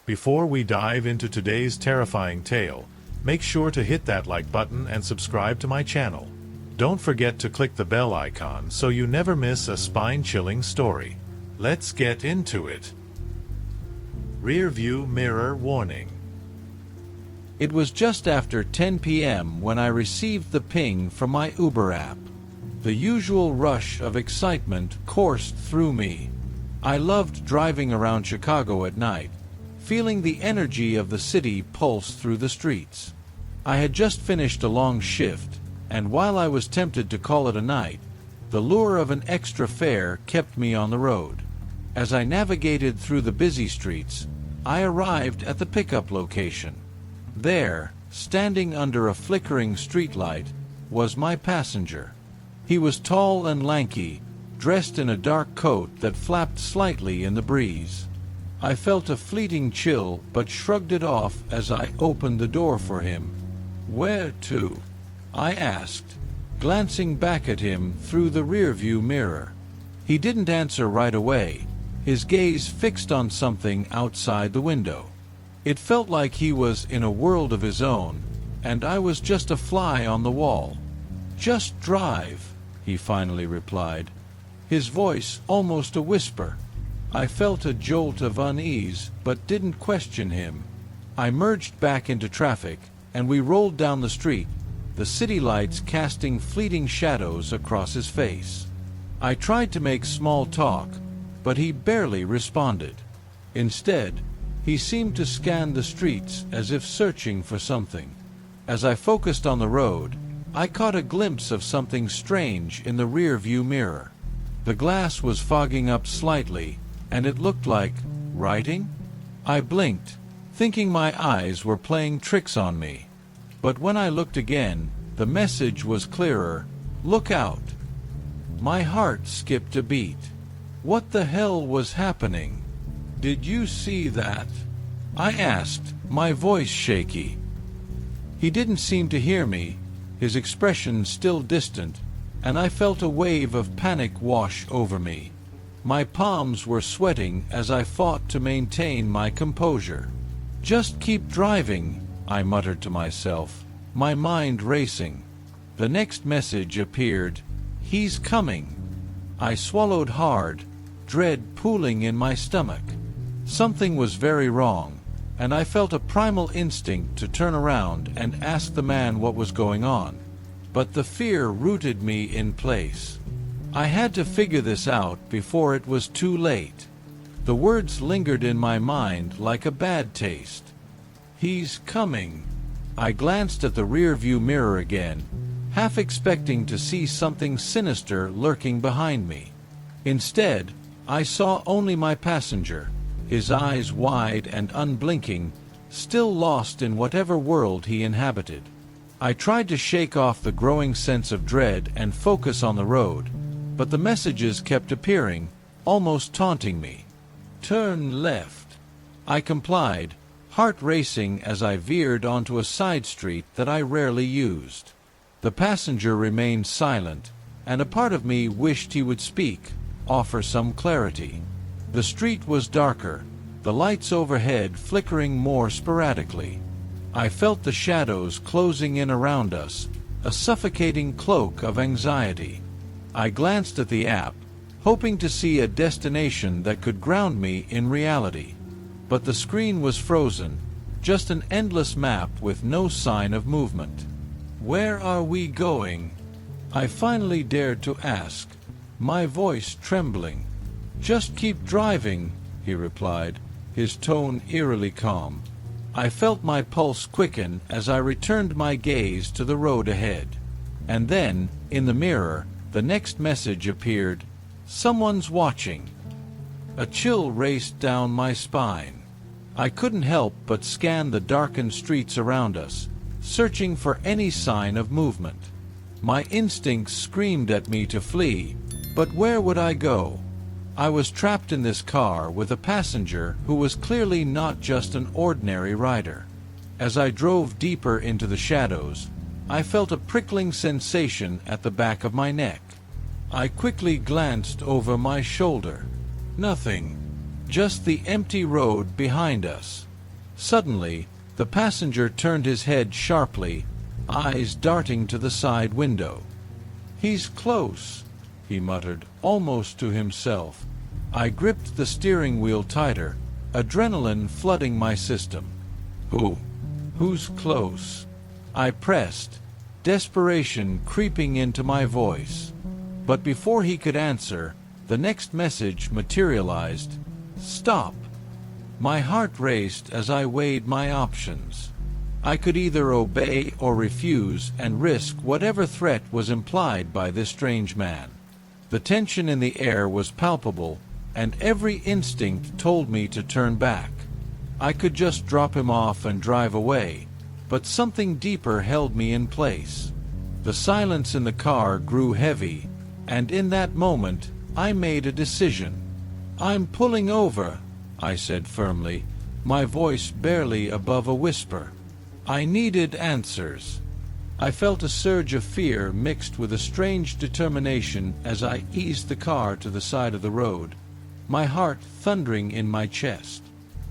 Before we dive into today's terrifying tale, make sure to hit that like button and subscribe to my channel. Don't forget to click the bell icon so you never miss a spine-chilling story. Let's get into it. Rear view mirror warning. It was just after 10 p.m. when I received the ping from my Uber app. The usual rush of excitement coursed through me. I loved driving around Chicago at night, feeling the energy of the city pulse through the streets. I had just finished a long shift, and while I was tempted to call it a night, the lure of an extra fare kept me on the road. As I navigated through the busy streets, I arrived at the pickup location. There, standing under a flickering streetlight, was my passenger. He was tall and lanky, dressed in a dark coat that flapped slightly in the breeze. I felt a fleeting chill but shrugged it off as I opened the door for him. "Where to?" I asked, glancing back at him through the rearview mirror. He didn't answer right away, his gaze fixed on something outside the window. It felt like he was in a world of his own, and I was just a fly on the wall. "Just drive," he finally replied, his voice almost a whisper. I felt a jolt of unease, but didn't question him. I merged back into traffic, and we rolled down the street, the city lights casting fleeting shadows across his face. I tried to make small talk, but he barely responded. Instead, he seemed to scan the streets as if searching for something. As I focused on the road, I caught a glimpse of something strange in the rear-view mirror. The glass was fogging up slightly, and it looked like writing. I blinked, thinking my eyes were playing tricks on me. But when I looked again, the message was clearer: "Look out." My heart skipped a beat. What the hell was happening? "Did you see that?" I asked, my voice shaky. He didn't seem to hear me, his expression still distant, and I felt a wave of panic wash over me. My palms were sweating as I fought to maintain my composure. "Just keep driving," I muttered to myself, my mind racing. The next message appeared: "He's coming." I swallowed hard, dread pooling in my stomach. Something was very wrong, and I felt a primal instinct to turn around and ask the man what was going on. But the fear rooted me in place. I had to figure this out before it was too late. The words lingered in my mind like a bad taste. "He's coming." I glanced at the rear-view mirror again, half expecting to see something sinister lurking behind me. Instead, I saw only my passenger, his eyes wide and unblinking, still lost in whatever world he inhabited. I tried to shake off the growing sense of dread and focus on the road, but the messages kept appearing, almost taunting me. "Turn left." I complied, heart racing as I veered onto a side street that I rarely used. The passenger remained silent, and a part of me wished he would speak, offer some clarity. The street was darker, the lights overhead flickering more sporadically. I felt the shadows closing in around us, a suffocating cloak of anxiety. I glanced at the app, hoping to see a destination that could ground me in reality. But the screen was frozen, just an endless map with no sign of movement. "Where are we going?" I finally dared to ask, my voice trembling. "Just keep driving," he replied, his tone eerily calm. I felt my pulse quicken as I returned my gaze to the road ahead. And then, in the mirror, the next message appeared: "Someone's watching." A chill raced down my spine. I couldn't help but scan the darkened streets around us, searching for any sign of movement. My instincts screamed at me to flee, but where would I go? I was trapped in this car with a passenger who was clearly not just an ordinary rider. As I drove deeper into the shadows, I felt a prickling sensation at the back of my neck. I quickly glanced over my shoulder. Nothing. Just the empty road behind us. Suddenly, the passenger turned his head sharply, eyes darting to the side window. "He's close," he muttered, almost to himself. I gripped the steering wheel tighter, adrenaline flooding my system. Who's close?" I pressed, desperation creeping into my voice. But before he could answer, the next message materialized. "Stop." My heart raced as I weighed my options. I could either obey or refuse and risk whatever threat was implied by this strange man. The tension in the air was palpable, and every instinct told me to turn back. I could just drop him off and drive away, but something deeper held me in place. The silence in the car grew heavy, and in that moment, I made a decision. "I'm pulling over," I said firmly, my voice barely above a whisper. I needed answers. I felt a surge of fear mixed with a strange determination as I eased the car to the side of the road, my heart thundering in my chest.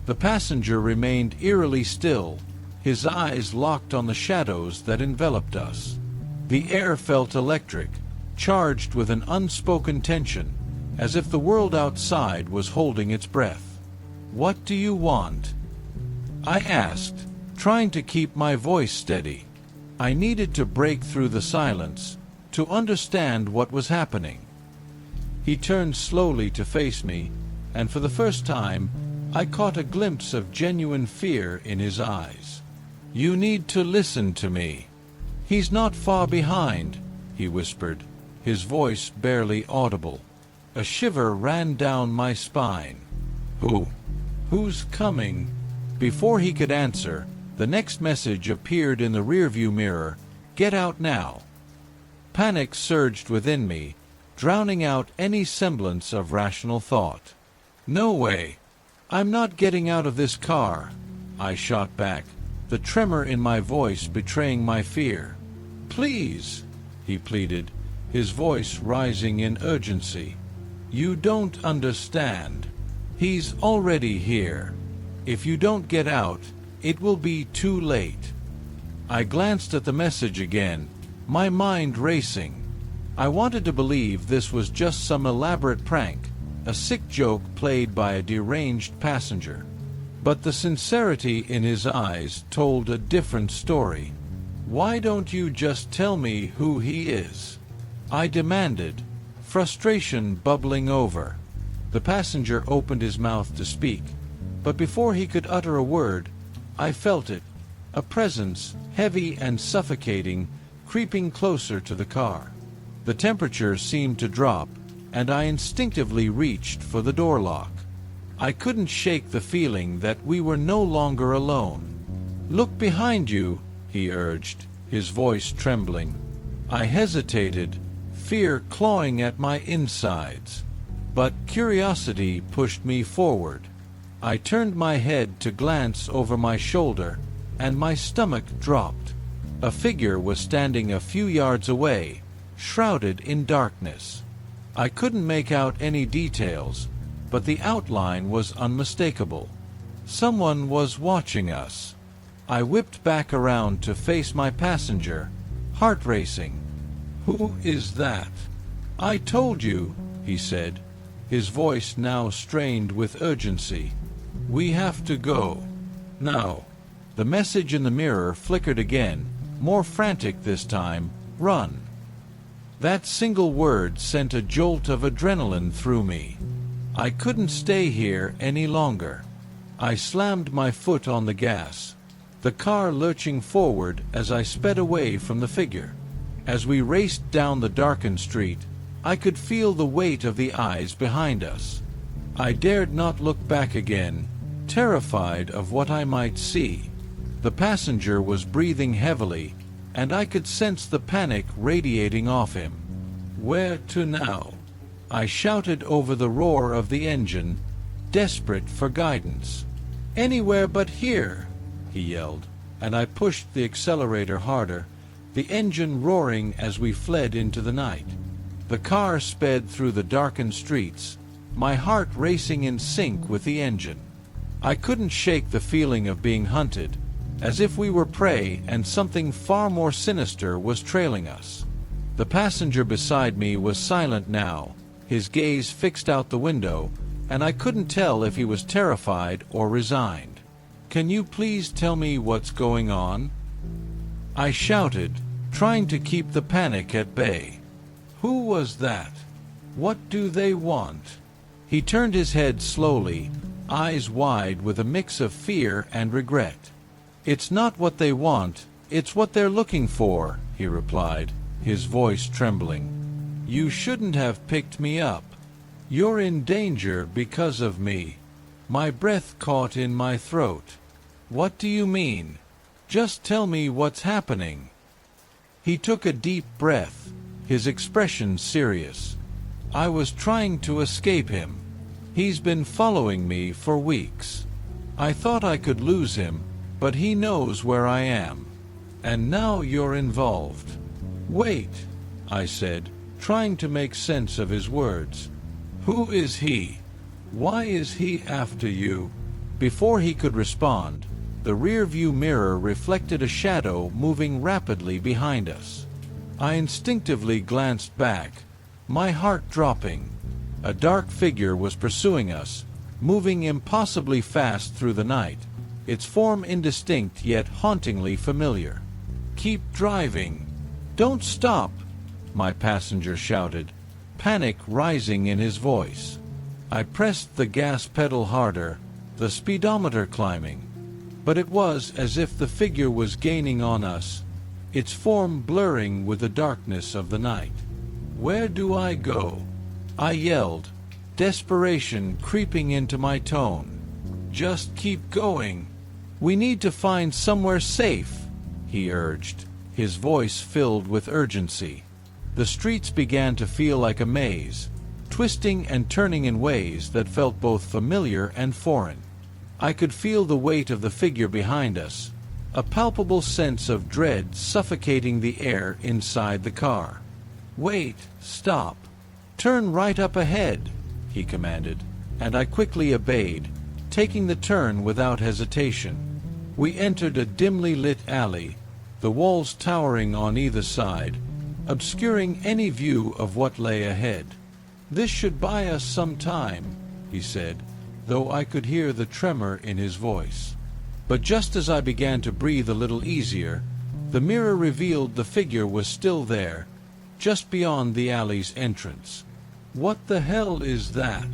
The passenger remained eerily still, his eyes locked on the shadows that enveloped us. The air felt electric, charged with an unspoken tension, as if the world outside was holding its breath. "What do you want?" I asked, trying to keep my voice steady. I needed to break through the silence, to understand what was happening. He turned slowly to face me, and for the first time, I caught a glimpse of genuine fear in his eyes. "You need to listen to me. He's not far behind," he whispered, his voice barely audible. A shiver ran down my spine. Who's coming?" Before he could answer, the next message appeared in the rearview mirror. "Get out now." Panic surged within me, drowning out any semblance of rational thought. "No way. I'm not getting out of this car," I shot back, the tremor in my voice betraying my fear. "Please," he pleaded, his voice rising in urgency. "You don't understand. He's already here. If you don't get out, it will be too late." I glanced at the message again, my mind racing. I wanted to believe this was just some elaborate prank, a sick joke played by a deranged passenger. But the sincerity in his eyes told a different story. "Why don't you just tell me who he is?" I demanded, frustration bubbling over. The passenger opened his mouth to speak, but before he could utter a word, I felt it, a presence, heavy and suffocating, creeping closer to the car. The temperature seemed to drop, and I instinctively reached for the door lock. I couldn't shake the feeling that we were no longer alone. "Look behind you," he urged, his voice trembling. I hesitated, fear clawing at my insides. But curiosity pushed me forward. I turned my head to glance over my shoulder, and my stomach dropped. A figure was standing a few yards away, shrouded in darkness. I couldn't make out any details, but the outline was unmistakable. Someone was watching us. I whipped back around to face my passenger, heart racing. "Who is that?" "I told you," he said, his voice now strained with urgency. "We have to go. Now." The message in the mirror flickered again, more frantic this time. "Run." That single word sent a jolt of adrenaline through me. I couldn't stay here any longer. I slammed my foot on the gas, the car lurching forward as I sped away from the figure. As we raced down the darkened street, I could feel the weight of the eyes behind us. I dared not look back again, terrified of what I might see. The passenger was breathing heavily, and I could sense the panic radiating off him. "Where to now?" I shouted over the roar of the engine, desperate for guidance. "Anywhere but here," he yelled, and I pushed the accelerator harder, the engine roaring as we fled into the night. The car sped through the darkened streets, my heart racing in sync with the engine. I couldn't shake the feeling of being hunted, as if we were prey and something far more sinister was trailing us. The passenger beside me was silent now, his gaze fixed out the window, and I couldn't tell if he was terrified or resigned. "Can you please tell me what's going on?" I shouted, trying to keep the panic at bay. "Who was that? What do they want?" He turned his head slowly, eyes wide with a mix of fear and regret. "It's not what they want, it's what they're looking for," he replied, his voice trembling. "You shouldn't have picked me up. You're in danger because of me." My breath caught in my throat. "What do you mean? Just tell me what's happening." He took a deep breath, his expression serious. "I was trying to escape him. He's been following me for weeks. I thought I could lose him, but he knows where I am. And now you're involved." "Wait," I said, trying to make sense of his words. "Who is he? Why is he after you?" Before he could respond, the rear-view mirror reflected a shadow moving rapidly behind us. I instinctively glanced back, my heart dropping. A dark figure was pursuing us, moving impossibly fast through the night, its form indistinct yet hauntingly familiar. "Keep driving. Don't stop," my passenger shouted, panic rising in his voice. I pressed the gas pedal harder, the speedometer climbing. But it was as if the figure was gaining on us, its form blurring with the darkness of the night. "Where do I go?" I yelled, desperation creeping into my tone. "Just keep going. We need to find somewhere safe," he urged, his voice filled with urgency. The streets began to feel like a maze, twisting and turning in ways that felt both familiar and foreign. I could feel the weight of the figure behind us, a palpable sense of dread suffocating the air inside the car. "Wait, stop. Turn right up ahead," he commanded, and I quickly obeyed, taking the turn without hesitation. We entered a dimly lit alley, the walls towering on either side, obscuring any view of what lay ahead. "This should buy us some time," he said, though I could hear the tremor in his voice. But just as I began to breathe a little easier, the mirror revealed the figure was still there, just beyond the alley's entrance. "What the hell is that?"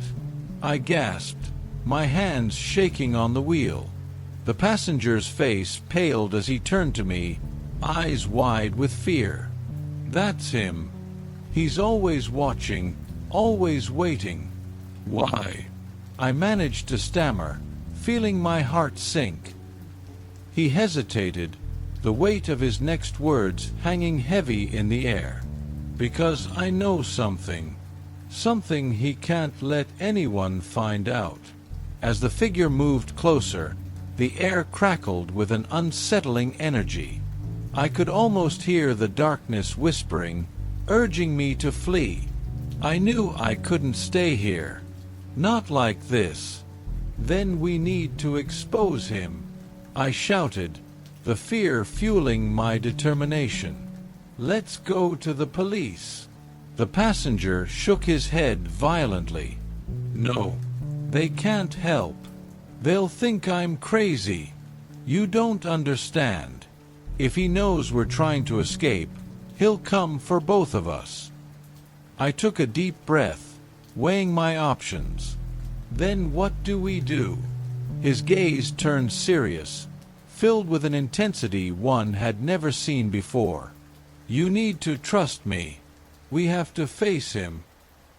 I gasped, my hands shaking on the wheel. The passenger's face paled as he turned to me, eyes wide with fear. "That's him. He's always watching, always waiting." "Why?" I managed to stammer, feeling my heart sink. He hesitated, the weight of his next words hanging heavy in the air. "Because I know something. Something he can't let anyone find out." As the figure moved closer, the air crackled with an unsettling energy. I could almost hear the darkness whispering, urging me to flee. I knew I couldn't stay here. Not like this. "Then we need to expose him," I shouted, the fear fueling my determination. "Let's go to the police." The passenger shook his head violently. "No, they can't help. They'll think I'm crazy. You don't understand. If he knows we're trying to escape, he'll come for both of us." I took a deep breath, weighing my options. "Then what do we do?" His gaze turned serious, filled with an intensity one had never seen before. "You need to trust me. We have to face him.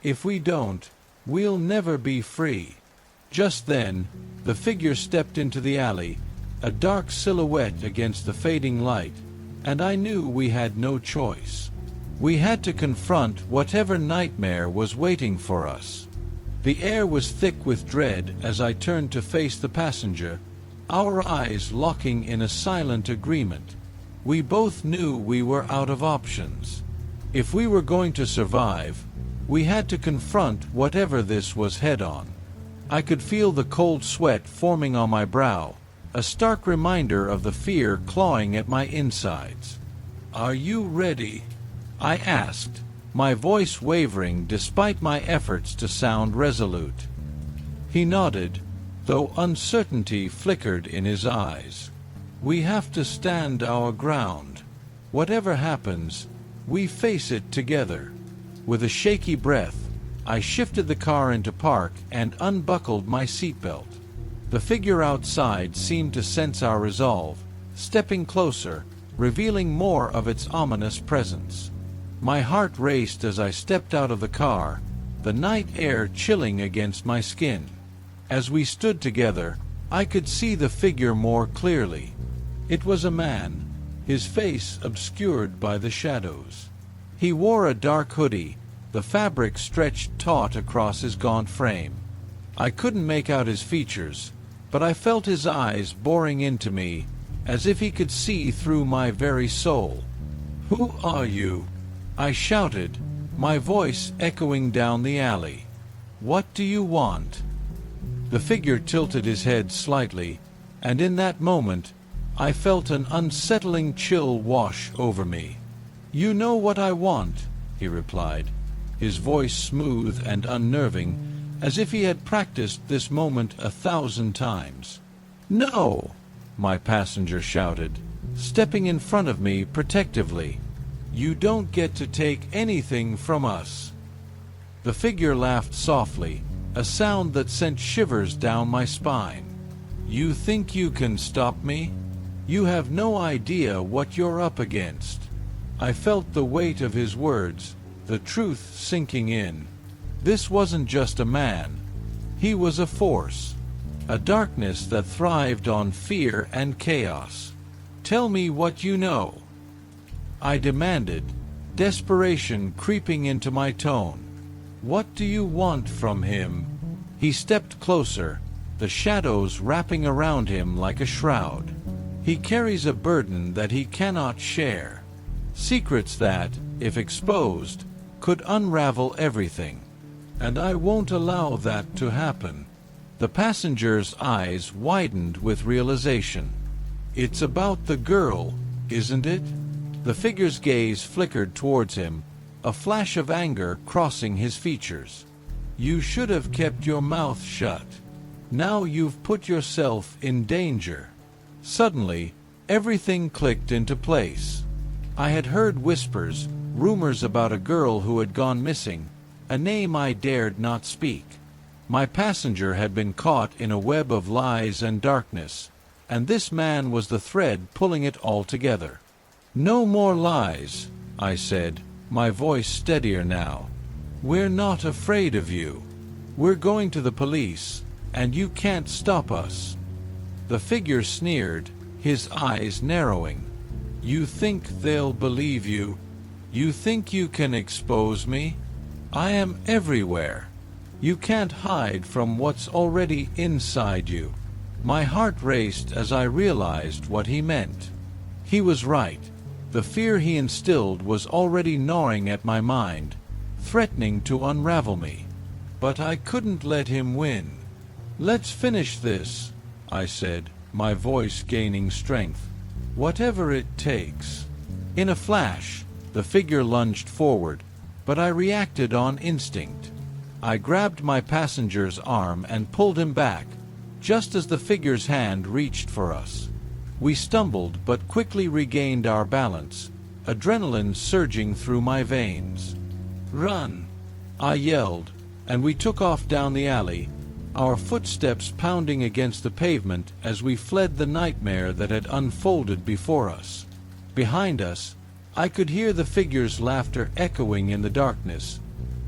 If we don't, we'll never be free." Just then, the figure stepped into the alley, a dark silhouette against the fading light, and I knew we had no choice. We had to confront whatever nightmare was waiting for us. The air was thick with dread as I turned to face the passenger, our eyes locking in a silent agreement. We both knew we were out of options. If we were going to survive, we had to confront whatever this was head-on. I could feel the cold sweat forming on my brow, a stark reminder of the fear clawing at my insides. "Are you ready?" I asked, my voice wavering despite my efforts to sound resolute. He nodded, though uncertainty flickered in his eyes. "We have to stand our ground. Whatever happens, we face it together." With a shaky breath, I shifted the car into park and unbuckled my seatbelt. The figure outside seemed to sense our resolve, stepping closer, revealing more of its ominous presence. My heart raced as I stepped out of the car, the night air chilling against my skin. As we stood together, I could see the figure more clearly. It was a man, his face obscured by the shadows. He wore a dark hoodie, the fabric stretched taut across his gaunt frame. I couldn't make out his features, but I felt his eyes boring into me, as if he could see through my very soul. "Who are you?" I shouted, my voice echoing down the alley. "What do you want?" The figure tilted his head slightly, and in that moment, I felt an unsettling chill wash over me. "You know what I want," he replied, his voice smooth and unnerving, as if he had practiced this moment 1,000 times. "No!" my passenger shouted, stepping in front of me protectively. "You don't get to take anything from us." The figure laughed softly, a sound that sent shivers down my spine. "You think you can stop me? You have no idea what you're up against." I felt the weight of his words, the truth sinking in. This wasn't just a man. He was a force, a darkness that thrived on fear and chaos. "Tell me what you know," I demanded, desperation creeping into my tone. "What do you want from him?" He stepped closer, the shadows wrapping around him like a shroud. "He carries a burden that he cannot share. Secrets that, if exposed, could unravel everything. And I won't allow that to happen." The passenger's eyes widened with realization. "It's about the girl, isn't it?" The figure's gaze flickered towards him, a flash of anger crossing his features. "You should have kept your mouth shut. Now you've put yourself in danger." Suddenly, everything clicked into place. I had heard whispers, rumors about a girl who had gone missing, a name I dared not speak. My passenger had been caught in a web of lies and darkness, and this man was the thread pulling it all together. "No more lies," I said, my voice steadier now. "We're not afraid of you. We're going to the police, and you can't stop us." The figure sneered, his eyes narrowing. "You think they'll believe you? You think you can expose me? I am everywhere. You can't hide from what's already inside you." My heart raced as I realized what he meant. He was right. The fear he instilled was already gnawing at my mind, threatening to unravel me. But I couldn't let him win. "Let's finish this," I said, my voice gaining strength. "Whatever it takes." In a flash, the figure lunged forward, but I reacted on instinct. I grabbed my passenger's arm and pulled him back, just as the figure's hand reached for us. We stumbled but quickly regained our balance, adrenaline surging through my veins. "Run!" I yelled, and we took off down the alley, our footsteps pounding against the pavement as we fled the nightmare that had unfolded before us. Behind us, I could hear the figure's laughter echoing in the darkness,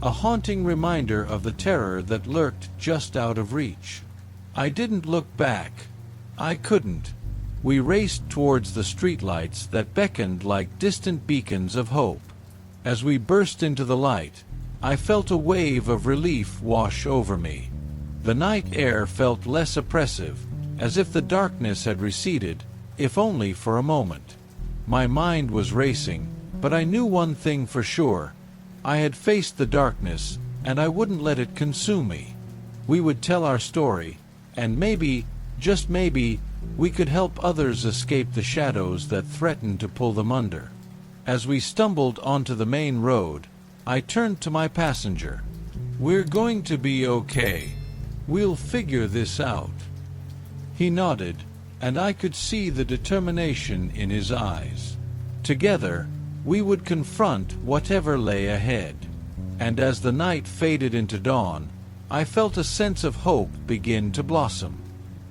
a haunting reminder of the terror that lurked just out of reach. I didn't look back. I couldn't. We raced towards the streetlights that beckoned like distant beacons of hope. As we burst into the light, I felt a wave of relief wash over me. The night air felt less oppressive, as if the darkness had receded, if only for a moment. My mind was racing, but I knew one thing for sure. I had faced the darkness, and I wouldn't let it consume me. We would tell our story, and maybe, just maybe, we could help others escape the shadows that threatened to pull them under. As we stumbled onto the main road, I turned to my passenger. "We're going to be okay. We'll figure this out." He nodded, and I could see the determination in his eyes. Together, we would confront whatever lay ahead. And as the night faded into dawn, I felt a sense of hope begin to blossom.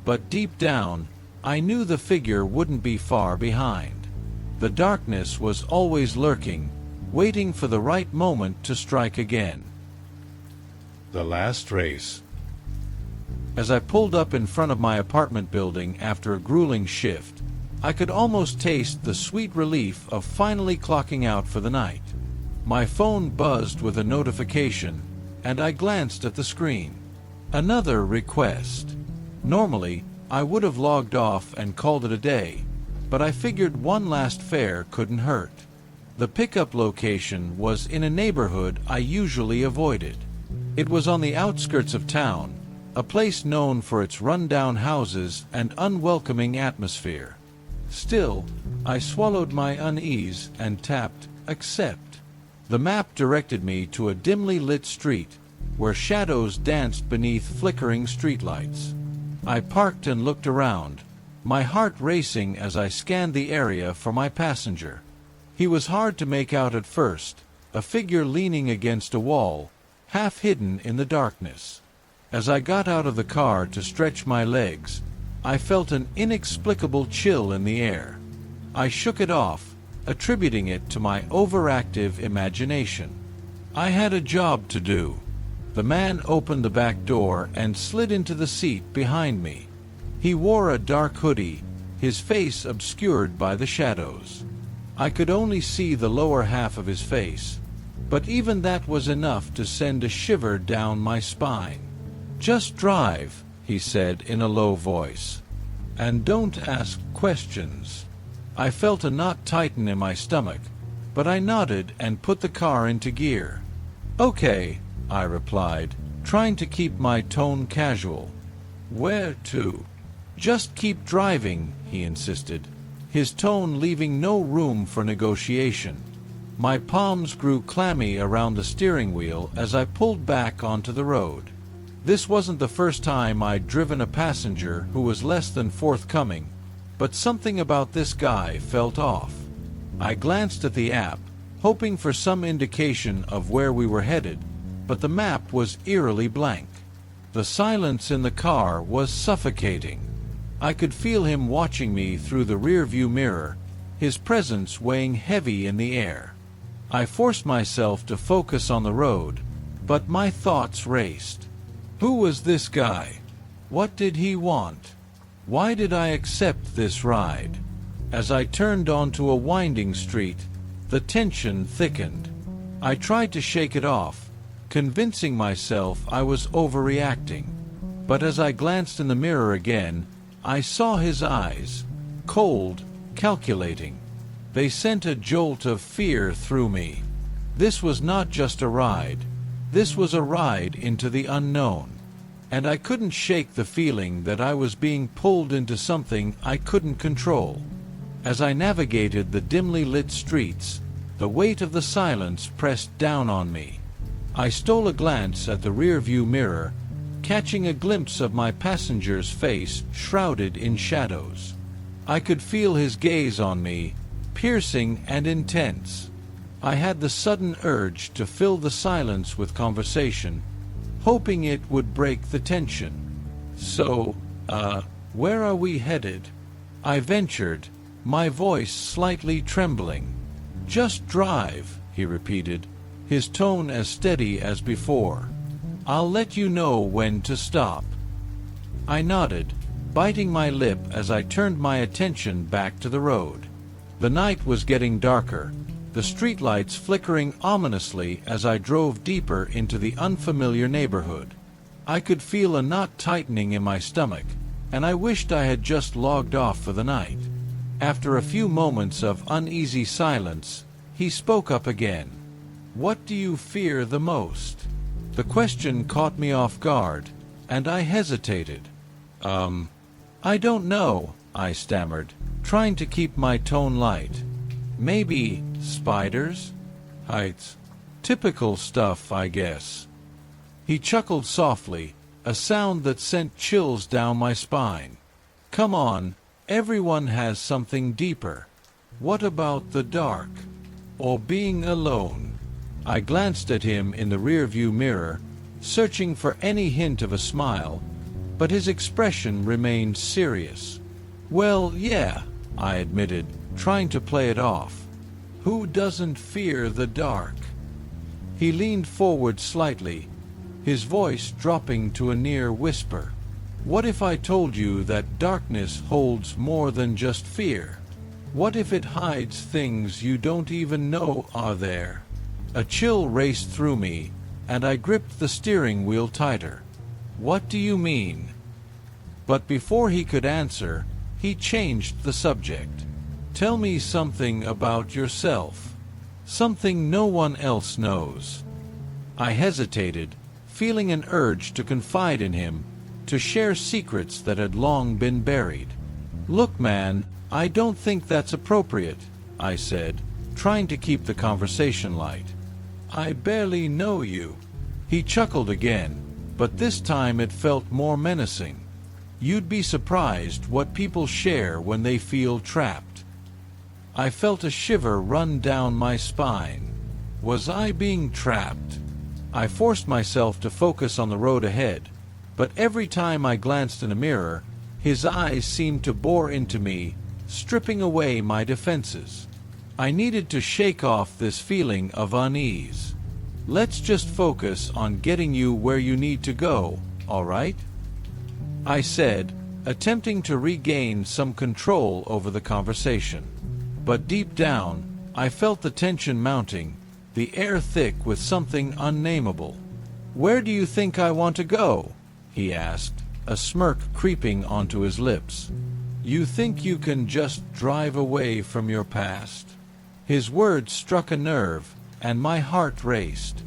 But deep down, I knew the figure wouldn't be far behind. The darkness was always lurking, waiting for the right moment to strike again. The last race. As I pulled up in front of my apartment building after a grueling shift, I could almost taste the sweet relief of finally clocking out for the night. My phone buzzed with a notification, and I glanced at the screen. Another request. Normally, I would have logged off and called it a day, but I figured one last fare couldn't hurt. The pickup location was in a neighborhood I usually avoided. It was on the outskirts of town, a place known for its run-down houses and unwelcoming atmosphere. Still, I swallowed my unease and tapped accept. The map directed me to a dimly lit street, where shadows danced beneath flickering streetlights. I parked and looked around, my heart racing as I scanned the area for my passenger. He was hard to make out at first, a figure leaning against a wall, half hidden in the darkness. As I got out of the car to stretch my legs, I felt an inexplicable chill in the air. I shook it off, attributing it to my overactive imagination. I had a job to do. The man opened the back door and slid into the seat behind me. He wore a dark hoodie, his face obscured by the shadows. I could only see the lower half of his face, but even that was enough to send a shiver down my spine. "Just drive," he said in a low voice. "And don't ask questions." I felt a knot tighten in my stomach, but I nodded and put the car into gear. "Okay," I replied, trying to keep my tone casual. "Where to?" "Just keep driving," he insisted, his tone leaving no room for negotiation. My palms grew clammy around the steering wheel as I pulled back onto the road. This wasn't the first time I'd driven a passenger who was less than forthcoming, but something about this guy felt off. I glanced at the app, hoping for some indication of where we were headed, but the map was eerily blank. The silence in the car was suffocating. I could feel him watching me through the rearview mirror, his presence weighing heavy in the air. I forced myself to focus on the road, but my thoughts raced. Who was this guy? What did he want? Why did I accept this ride? As I turned onto a winding street, the tension thickened. I tried to shake it off, convincing myself I was overreacting. But as I glanced in the mirror again, I saw his eyes, cold, calculating. They sent a jolt of fear through me. This was not just a ride. This was a ride into the unknown. And I couldn't shake the feeling that I was being pulled into something I couldn't control. As I navigated the dimly lit streets, the weight of the silence pressed down on me. I stole a glance at the rearview mirror, catching a glimpse of my passenger's face shrouded in shadows. I could feel his gaze on me, piercing and intense. I had the sudden urge to fill the silence with conversation, hoping it would break the tension. "So, where are we headed?" I ventured, my voice slightly trembling. "Just drive," he repeated, his tone as steady as before. "I'll let you know when to stop." I nodded, biting my lip as I turned my attention back to the road. The night was getting darker, the streetlights flickering ominously as I drove deeper into the unfamiliar neighborhood. I could feel a knot tightening in my stomach, and I wished I had just logged off for the night. After a few moments of uneasy silence, he spoke up again. "What do you fear the most?" The question caught me off guard, and I hesitated. I don't know, I stammered, trying to keep my tone light. Maybe spiders? Heights. Typical stuff, I guess. He chuckled softly, a sound that sent chills down my spine. Come on, everyone has something deeper. What about the dark? Or being alone? I glanced at him in the rearview mirror, searching for any hint of a smile, but his expression remained serious. Well, yeah, I admitted, trying to play it off. Who doesn't fear the dark? He leaned forward slightly, his voice dropping to a near whisper. What if I told you that darkness holds more than just fear? What if it hides things you don't even know are there? A chill raced through me, and I gripped the steering wheel tighter. What do you mean? But before he could answer, he changed the subject. Tell me something about yourself. Something no one else knows. I hesitated, feeling an urge to confide in him, to share secrets that had long been buried. Look, man, I don't think that's appropriate, I said, trying to keep the conversation light. I barely know you. He chuckled again, but this time it felt more menacing. You'd be surprised what people share when they feel trapped. I felt a shiver run down my spine. Was I being trapped? I forced myself to focus on the road ahead, but every time I glanced in a mirror, his eyes seemed to bore into me, stripping away my defenses. I needed to shake off this feeling of unease. Let's just focus on getting you where you need to go, all right? I said, attempting to regain some control over the conversation. But deep down, I felt the tension mounting, the air thick with something unnameable. Where do you think I want to go? He asked, a smirk creeping onto his lips. You think you can just drive away from your past? His words struck a nerve, and my heart raced.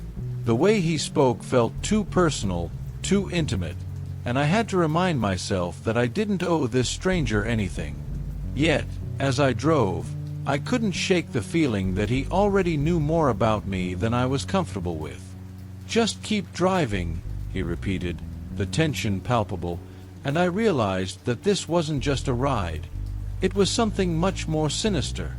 The way he spoke felt too personal, too intimate, and I had to remind myself that I didn't owe this stranger anything. Yet, as I drove, I couldn't shake the feeling that he already knew more about me than I was comfortable with. Just keep driving, he repeated, the tension palpable, and I realized that this wasn't just a ride. It was something much more sinister.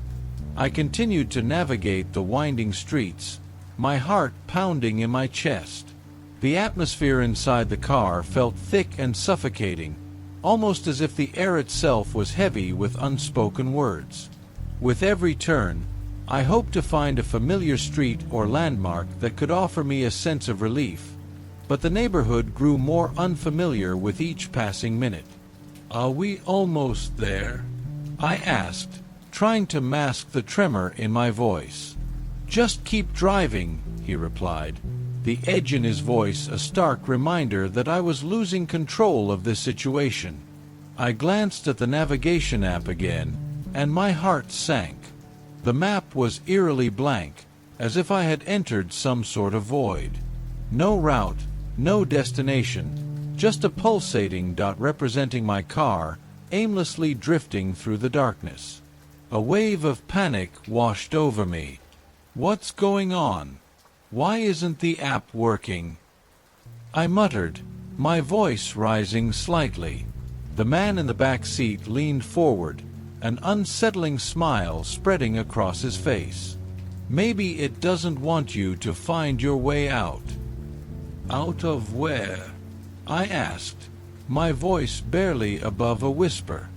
I continued to navigate the winding streets, my heart pounding in my chest. The atmosphere inside the car felt thick and suffocating, almost as if the air itself was heavy with unspoken words. With every turn, I hoped to find a familiar street or landmark that could offer me a sense of relief, but the neighborhood grew more unfamiliar with each passing minute. Are we almost there? I asked, trying to mask the tremor in my voice. Just keep driving, he replied, the edge in his voice a stark reminder that I was losing control of this situation. I glanced at the navigation app again, and my heart sank. The map was eerily blank, as if I had entered some sort of void. No route, no destination, just a pulsating dot representing my car, aimlessly drifting through the darkness. A wave of panic washed over me. What's going on? Why isn't the app working? I muttered, my voice rising slightly. The man in the back seat leaned forward, an unsettling smile spreading across his face. Maybe it doesn't want you to find your way out. Out of where? I asked, my voice barely above a whisper.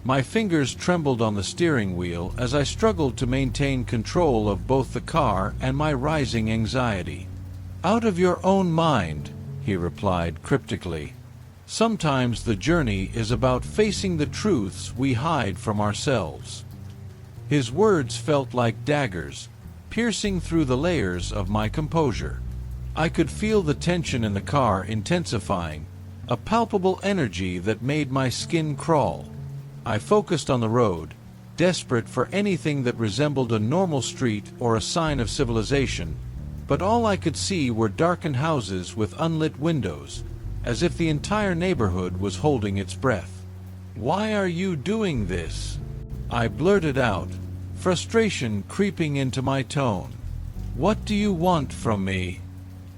My fingers trembled on the steering wheel as I struggled to maintain control of both the car and my rising anxiety. Out of your own mind, he replied cryptically. Sometimes the journey is about facing the truths we hide from ourselves. His words felt like daggers, piercing through the layers of my composure. I could feel the tension in the car intensifying, a palpable energy that made my skin crawl. I focused on the road, desperate for anything that resembled a normal street or a sign of civilization, but all I could see were darkened houses with unlit windows, as if the entire neighborhood was holding its breath. "Why are you doing this?" I blurted out, frustration creeping into my tone. "What do you want from me?"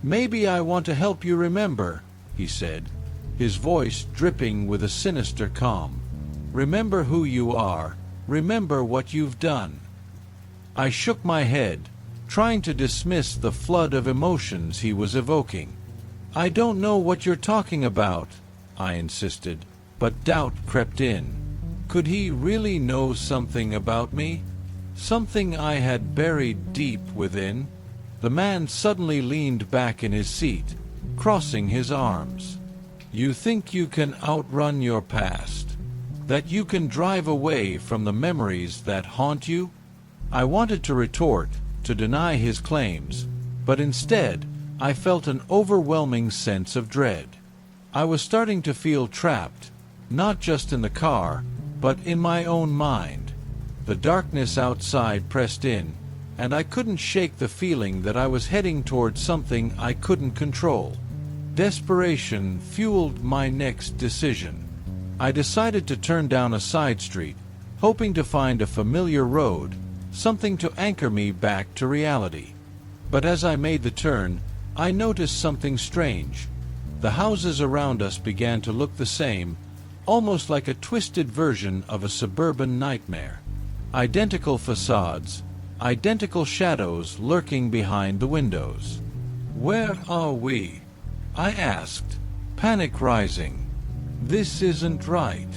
"Maybe I want to help you remember," he said, his voice dripping with a sinister calm. "Remember who you are. Remember what you've done." I shook my head, trying to dismiss the flood of emotions he was evoking. "I don't know what you're talking about," I insisted, but doubt crept in. Could he really know something about me? Something I had buried deep within? The man suddenly leaned back in his seat, crossing his arms. "You think you can outrun your past? That you can drive away from the memories that haunt you?" I wanted to retort, to deny his claims, but instead I felt an overwhelming sense of dread. I was starting to feel trapped, not just in the car, but in my own mind. The darkness outside pressed in, and I couldn't shake the feeling that I was heading toward something I couldn't control. Desperation fueled my next decision. I decided to turn down a side street, hoping to find a familiar road, something to anchor me back to reality. But as I made the turn, I noticed something strange. The houses around us began to look the same, almost like a twisted version of a suburban nightmare. Identical facades, identical shadows lurking behind the windows. "Where are we?" I asked, panic rising. "This isn't right."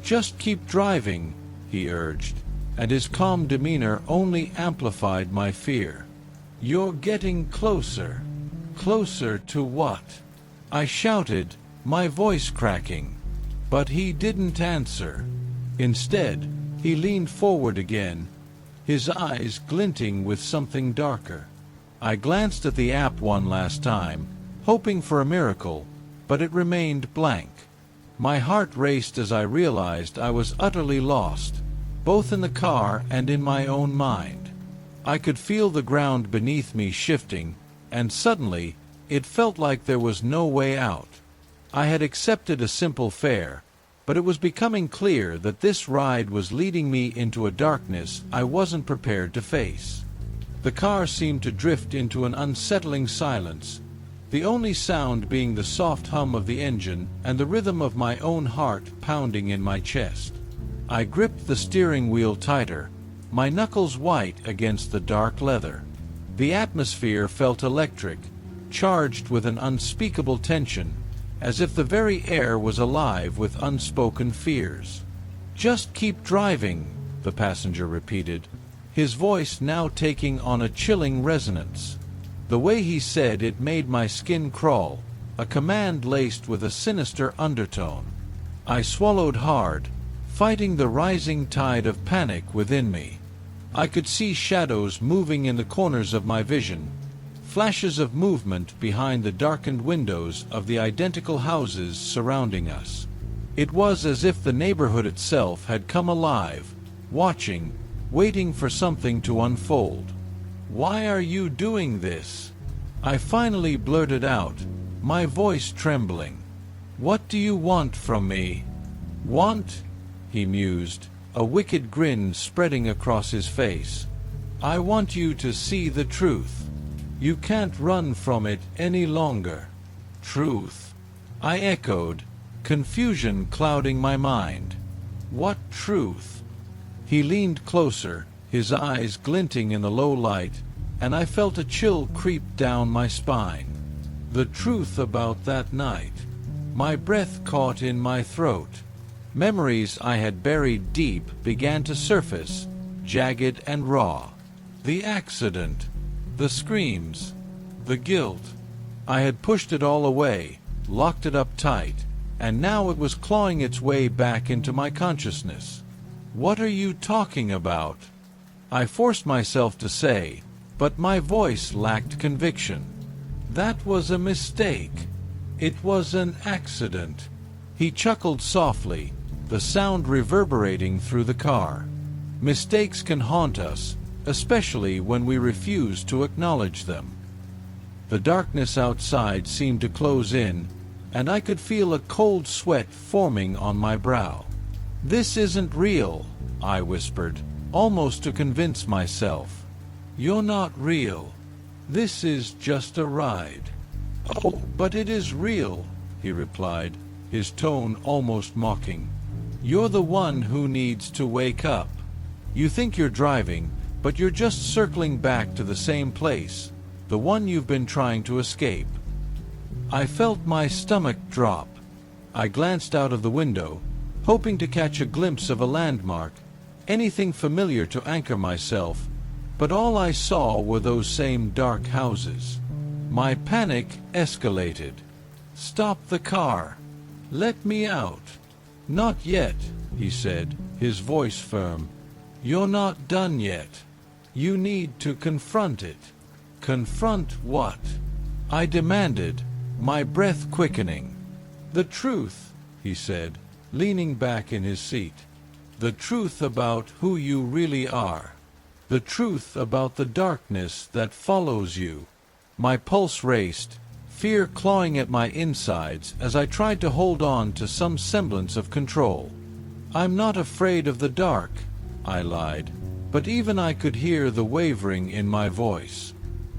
"Just keep driving," he urged, and his calm demeanor only amplified my fear. "You're getting closer." "Closer to what?" I shouted, my voice cracking. But he didn't answer. Instead, he leaned forward again, his eyes glinting with something darker. I glanced at the app one last time, hoping for a miracle, but it remained blank. My heart raced as I realized I was utterly lost, both in the car and in my own mind. I could feel the ground beneath me shifting, and suddenly, it felt like there was no way out. I had accepted a simple fare, but it was becoming clear that this ride was leading me into a darkness I wasn't prepared to face. The car seemed to drift into an unsettling silence, the only sound being the soft hum of the engine and the rhythm of my own heart pounding in my chest. I gripped the steering wheel tighter, my knuckles white against the dark leather. The atmosphere felt electric, charged with an unspeakable tension, as if the very air was alive with unspoken fears. "Just keep driving," the passenger repeated, his voice now taking on a chilling resonance. The way he said it made my skin crawl, a command laced with a sinister undertone. I swallowed hard, fighting the rising tide of panic within me. I could see shadows moving in the corners of my vision, flashes of movement behind the darkened windows of the identical houses surrounding us. It was as if the neighborhood itself had come alive, watching, waiting for something to unfold. "Why are you doing this?" I finally blurted out, my voice trembling. "What do you want from me?" "Want?" he mused, a wicked grin spreading across his face. "I want you to see the truth. You can't run from it any longer." "Truth?" I echoed, confusion clouding my mind. "What truth?" He leaned closer, his eyes glinting in the low light, and I felt a chill creep down my spine. The truth about that night. My breath caught in my throat. Memories I had buried deep began to surface, jagged and raw. The accident, the screams, the guilt. I had pushed it all away, locked it up tight, and now it was clawing its way back into my consciousness. "What are you talking about?" I forced myself to say, but my voice lacked conviction. "That was a mistake. It was an accident." He chuckled softly, the sound reverberating through the car. Mistakes can haunt us, especially when we refuse to acknowledge them. The darkness outside seemed to close in, and I could feel a cold sweat forming on my brow. "This isn't real," I whispered, almost to convince myself. "You're not real. This is just a ride." "Oh, but it is real," he replied, his tone almost mocking. "You're the one who needs to wake up. You think you're driving, but you're just circling back to the same place, the one you've been trying to escape." I felt my stomach drop. I glanced out of the window, hoping to catch a glimpse of a landmark, anything familiar to anchor myself, but all I saw were those same dark houses. My panic escalated. "Stop the car. Let me out." "Not yet," he said, his voice firm. "You're not done yet. You need to confront it." "Confront what?" I demanded, my breath quickening. "The truth," he said, leaning back in his seat. "The truth about who you really are. The truth about the darkness that follows you." My pulse raced, fear clawing at my insides as I tried to hold on to some semblance of control. "I'm not afraid of the dark," I lied, but even I could hear the wavering in my voice.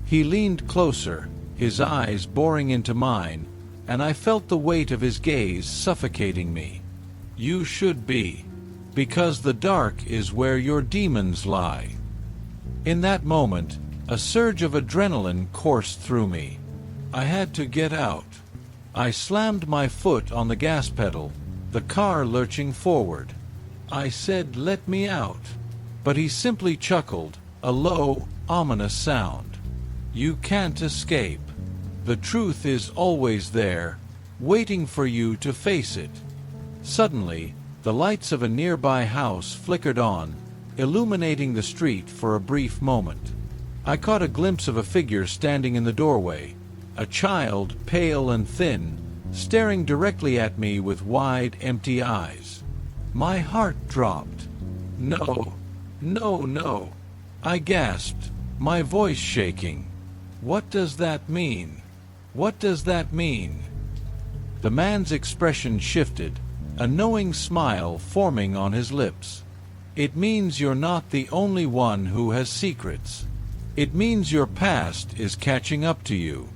He leaned closer, his eyes boring into mine, and I felt the weight of his gaze suffocating me. "You should be, because the dark is where your demons lie." In that moment, a surge of adrenaline coursed through me. I had to get out. I slammed my foot on the gas pedal, the car lurching forward. I said, "Let me out," but he simply chuckled, a low, ominous sound. "You can't escape. The truth is always there, waiting for you to face it." Suddenly, the lights of a nearby house flickered on, illuminating the street for a brief moment. I caught a glimpse of a figure standing in the doorway, a child, pale and thin, staring directly at me with wide, empty eyes. My heart dropped. "No, no, no," I gasped, my voice shaking. "What does that mean? What does that mean?" The man's expression shifted, a knowing smile forming on his lips. "It means you're not the only one who has secrets. It means your past is catching up to you."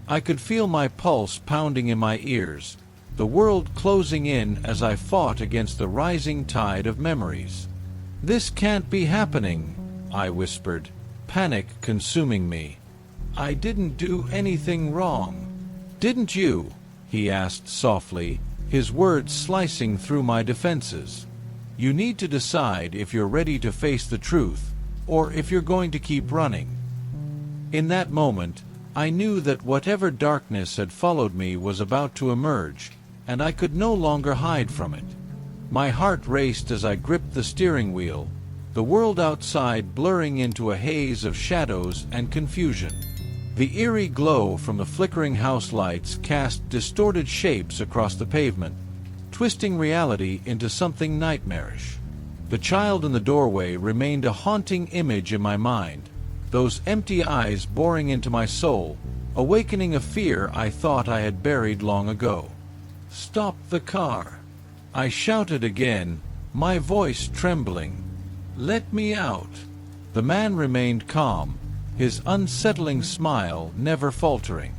I could feel my pulse pounding in my ears, the world closing in as I fought against the rising tide of memories. "This can't be happening," I whispered, panic consuming me. "I didn't do anything wrong." "Didn't you?" he asked softly, his words slicing through my defenses. "You need to decide if you're ready to face the truth, or if you're going to keep running." In that moment, I knew that whatever darkness had followed me was about to emerge, and I could no longer hide from it. My heart raced as I gripped the steering wheel, the world outside blurring into a haze of shadows and confusion. The eerie glow from the flickering house lights cast distorted shapes across the pavement, twisting reality into something nightmarish. The child in the doorway remained a haunting image in my mind, those empty eyes boring into my soul, awakening a fear I thought I had buried long ago. "Stop the car!" I shouted again, my voice trembling. "Let me out!" The man remained calm, his unsettling smile never faltering.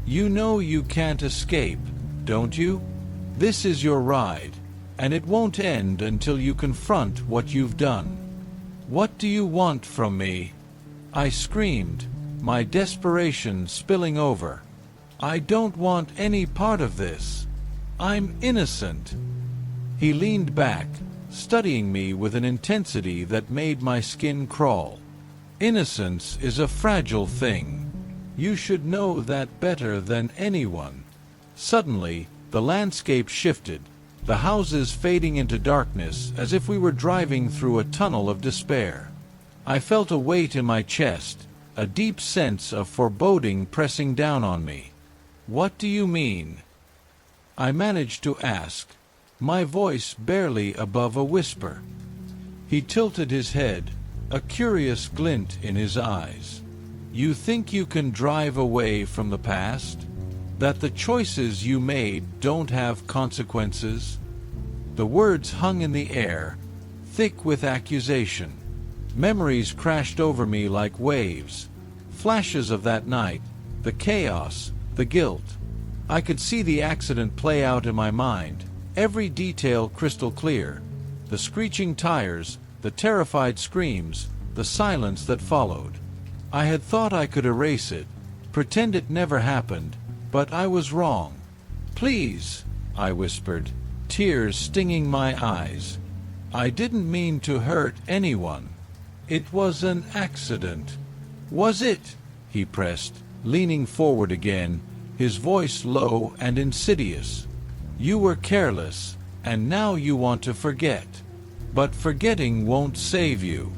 "You know you can't escape, don't you? This is your ride, and it won't end until you confront what you've done." "What do you want from me?" I screamed, my desperation spilling over. "I don't want any part of this. I'm innocent." He leaned back, studying me with an intensity that made my skin crawl. "Innocence is a fragile thing. You should know that better than anyone." Suddenly, the landscape shifted, the houses fading into darkness as if we were driving through a tunnel of despair. I felt a weight in my chest, a deep sense of foreboding pressing down on me. "What do you mean?" I managed to ask, my voice barely above a whisper. He tilted his head, a curious glint in his eyes. "You think you can drive away from the past? That the choices you made don't have consequences? The words hung in the air, thick with accusation. Memories crashed over me like waves. Flashes of that night, the chaos, the guilt. I could see the accident play out in my mind, every detail crystal clear. The screeching tires, the terrified screams, the silence that followed. I had thought I could erase it, pretend it never happened, but I was wrong. "Please," I whispered, tears stinging my eyes. "I didn't mean to hurt anyone. It was an accident." "Was it?" he pressed, leaning forward again, his voice low and insidious. "You were careless, and now you want to forget. But forgetting won't save you.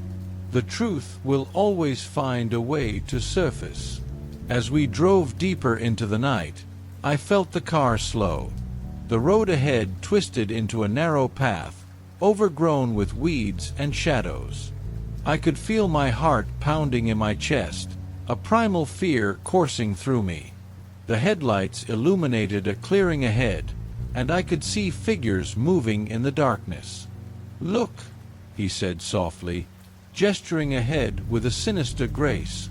The truth will always find a way to surface." As we drove deeper into the night, I felt the car slow. The road ahead twisted into a narrow path, overgrown with weeds and shadows. I could feel my heart pounding in my chest, a primal fear coursing through me. The headlights illuminated a clearing ahead, and I could see figures moving in the darkness. "Look," he said softly, gesturing ahead with a sinister grace.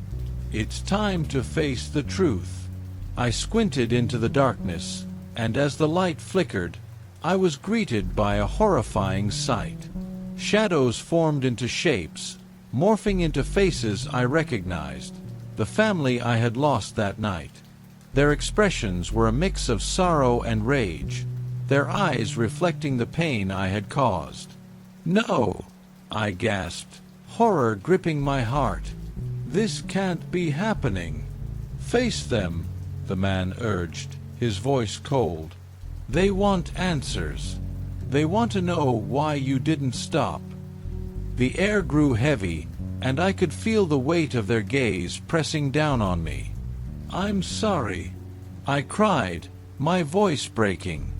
"It's time to face the truth." I squinted into the darkness, and as the light flickered, I was greeted by a horrifying sight. Shadows formed into shapes, morphing into faces I recognized, the family I had lost that night. Their expressions were a mix of sorrow and rage, their eyes reflecting the pain I had caused. "No!" I gasped, horror gripping my heart. "This can't be happening." "Face them," the man urged, his voice cold. "They want answers. They want to know why you didn't stop." The air grew heavy, and I could feel the weight of their gaze pressing down on me. "I'm sorry," I cried, my voice breaking.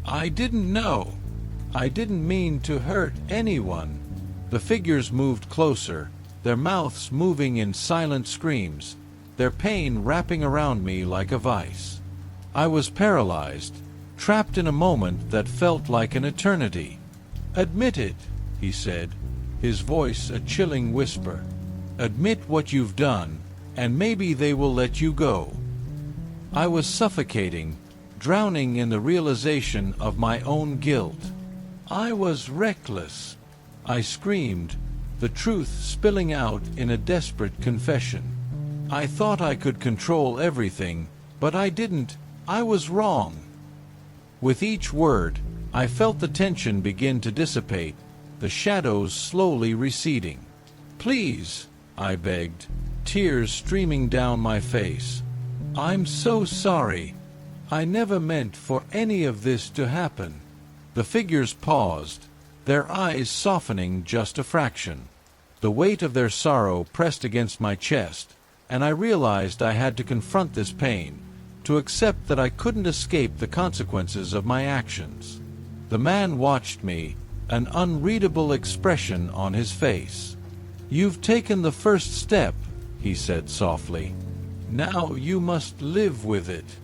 "I didn't know. I didn't mean to hurt anyone." The figures moved closer, their mouths moving in silent screams, their pain wrapping around me like a vice. I was paralyzed, trapped in a moment that felt like an eternity. "Admit it," he said, his voice a chilling whisper. "Admit what you've done, and maybe they will let you go." I was suffocating, drowning in the realization of my own guilt. "I was reckless," I screamed, the truth spilling out in a desperate confession. "I thought I could control everything, but I didn't. I was wrong." With each word, I felt the tension begin to dissipate, the shadows slowly receding. "Please," I begged, tears streaming down my face. "I'm so sorry. I never meant for any of this to happen." The figures paused, their eyes softening just a fraction. The weight of their sorrow pressed against my chest, and I realized I had to confront this pain, to accept that I couldn't escape the consequences of my actions. The man watched me, an unreadable expression on his face. "You've taken the first step," he said softly. "Now you must live with it."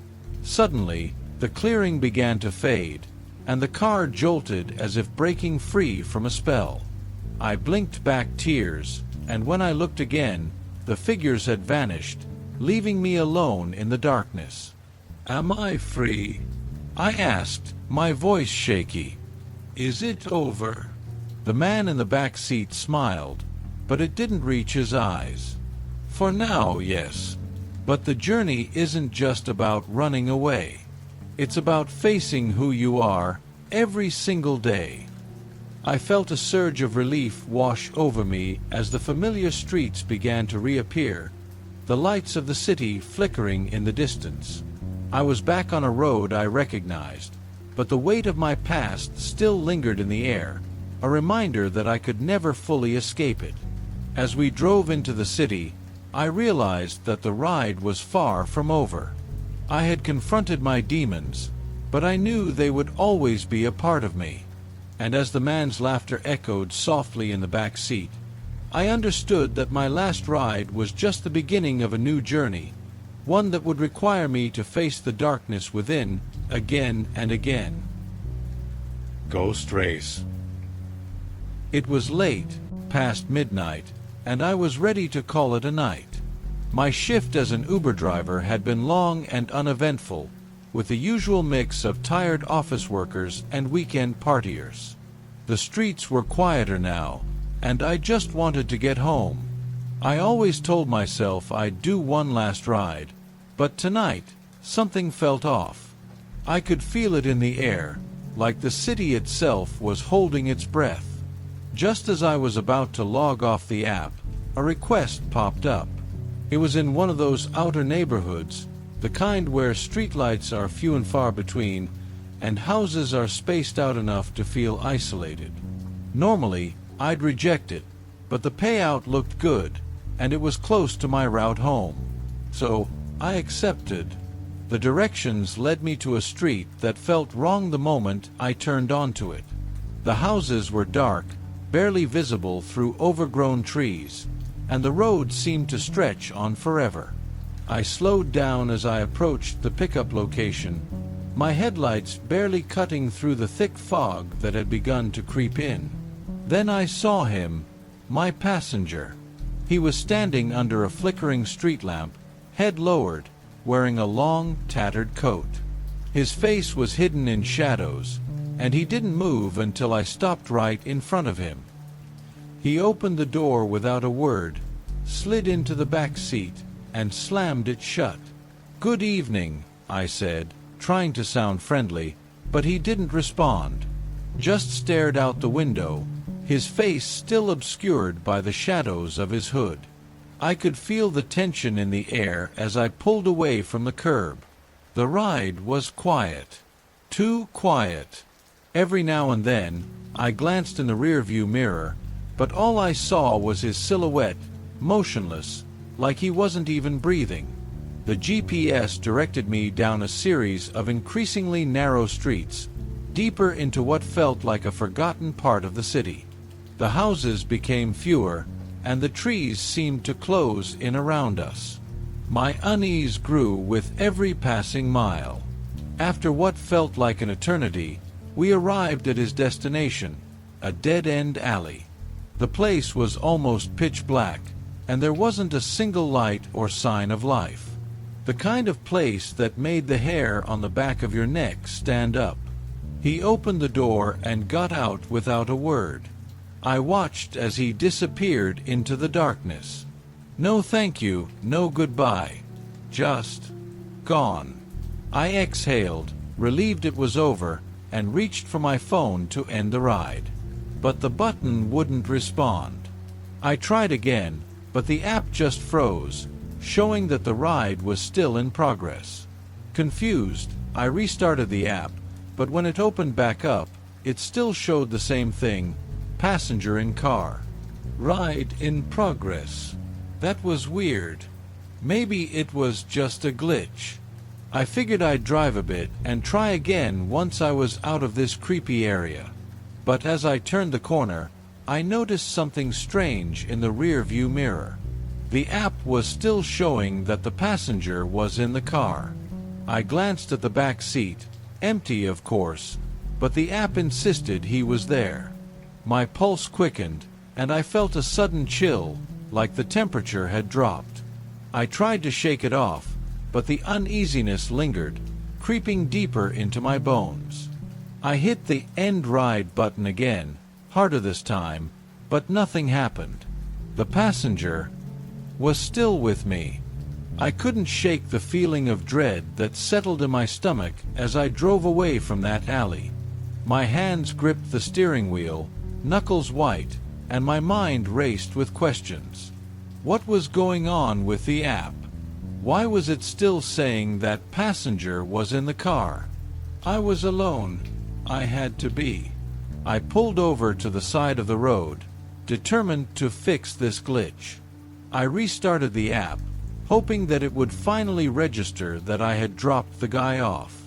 Suddenly, the clearing began to fade, and the car jolted as if breaking free from a spell. I blinked back tears, and when I looked again, the figures had vanished, leaving me alone in the darkness. "Am I free?" I asked, my voice shaky. "Is it over?" The man in the back seat smiled, but it didn't reach his eyes. "For now, yes. But the journey isn't just about running away. It's about facing who you are every single day." I felt a surge of relief wash over me as the familiar streets began to reappear, the lights of the city flickering in the distance. I was back on a road I recognized, but the weight of my past still lingered in the air, a reminder that I could never fully escape it. As we drove into the city, I realized that the ride was far from over. I had confronted my demons, but I knew they would always be a part of me. And as the man's laughter echoed softly in the back seat, I understood that my last ride was just the beginning of a new journey, one that would require me to face the darkness within, again and again. Ghost race. It was late, past midnight, and I was ready to call it a night. My shift as an Uber driver had been long and uneventful, with the usual mix of tired office workers and weekend partiers. The streets were quieter now, and I just wanted to get home. I always told myself I'd do one last ride, but tonight, something felt off. I could feel it in the air, like the city itself was holding its breath. Just as I was about to log off the app, a request popped up. It was in one of those outer neighborhoods, the kind where streetlights are few and far between, and houses are spaced out enough to feel isolated. Normally, I'd reject it, but the payout looked good, and it was close to my route home. So, I accepted. The directions led me to a street that felt wrong the moment I turned onto it. The houses were dark, barely visible through overgrown trees, and the road seemed to stretch on forever. I slowed down as I approached the pickup location, my headlights barely cutting through the thick fog that had begun to creep in. Then I saw him, my passenger. He was standing under a flickering street lamp, head lowered, wearing a long, tattered coat. His face was hidden in shadows, and he didn't move until I stopped right in front of him. He opened the door without a word, slid into the back seat, and slammed it shut. "Good evening," I said, trying to sound friendly, but he didn't respond. Just stared out the window, his face still obscured by the shadows of his hood. I could feel the tension in the air as I pulled away from the curb. The ride was quiet. Too quiet. Every now and then, I glanced in the rearview mirror, but all I saw was his silhouette, motionless, like he wasn't even breathing. The GPS directed me down a series of increasingly narrow streets, deeper into what felt like a forgotten part of the city. The houses became fewer, and the trees seemed to close in around us. My unease grew with every passing mile. After what felt like an eternity, we arrived at his destination, a dead-end alley. The place was almost pitch black, and there wasn't a single light or sign of life. The kind of place that made the hair on the back of your neck stand up. He opened the door and got out without a word. I watched as he disappeared into the darkness. No thank you, no goodbye. Just gone. I exhaled, relieved it was over, and reached for my phone to end the ride. But the button wouldn't respond. I tried again, but the app just froze, showing that the ride was still in progress. Confused, I restarted the app, but when it opened back up, it still showed the same thing: passenger in car. Ride in progress. That was weird. Maybe it was just a glitch. I figured I'd drive a bit and try again once I was out of this creepy area. But as I turned the corner, I noticed something strange in the rear-view mirror. The app was still showing that the passenger was in the car. I glanced at the back seat, empty of course, but the app insisted he was there. My pulse quickened, and I felt a sudden chill, like the temperature had dropped. I tried to shake it off, but the uneasiness lingered, creeping deeper into my bones. I hit the end ride button again, harder this time, but nothing happened. The passenger was still with me. I couldn't shake the feeling of dread that settled in my stomach as I drove away from that alley. My hands gripped the steering wheel, knuckles white, and my mind raced with questions. What was going on with the app? Why was it still saying that passenger was in the car? I was alone. I had to be. I pulled over to the side of the road, determined to fix this glitch. I restarted the app, hoping that it would finally register that I had dropped the guy off.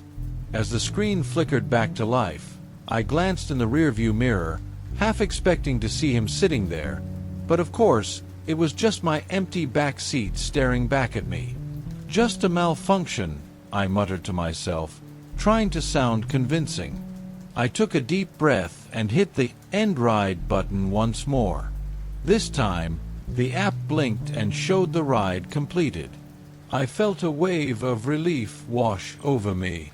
As the screen flickered back to life, I glanced in the rearview mirror, half expecting to see him sitting there, but of course, it was just my empty back seat staring back at me. "Just a malfunction," I muttered to myself, trying to sound convincing. I took a deep breath and hit the "End Ride" button once more. This time, the app blinked and showed the ride completed. I felt a wave of relief wash over me.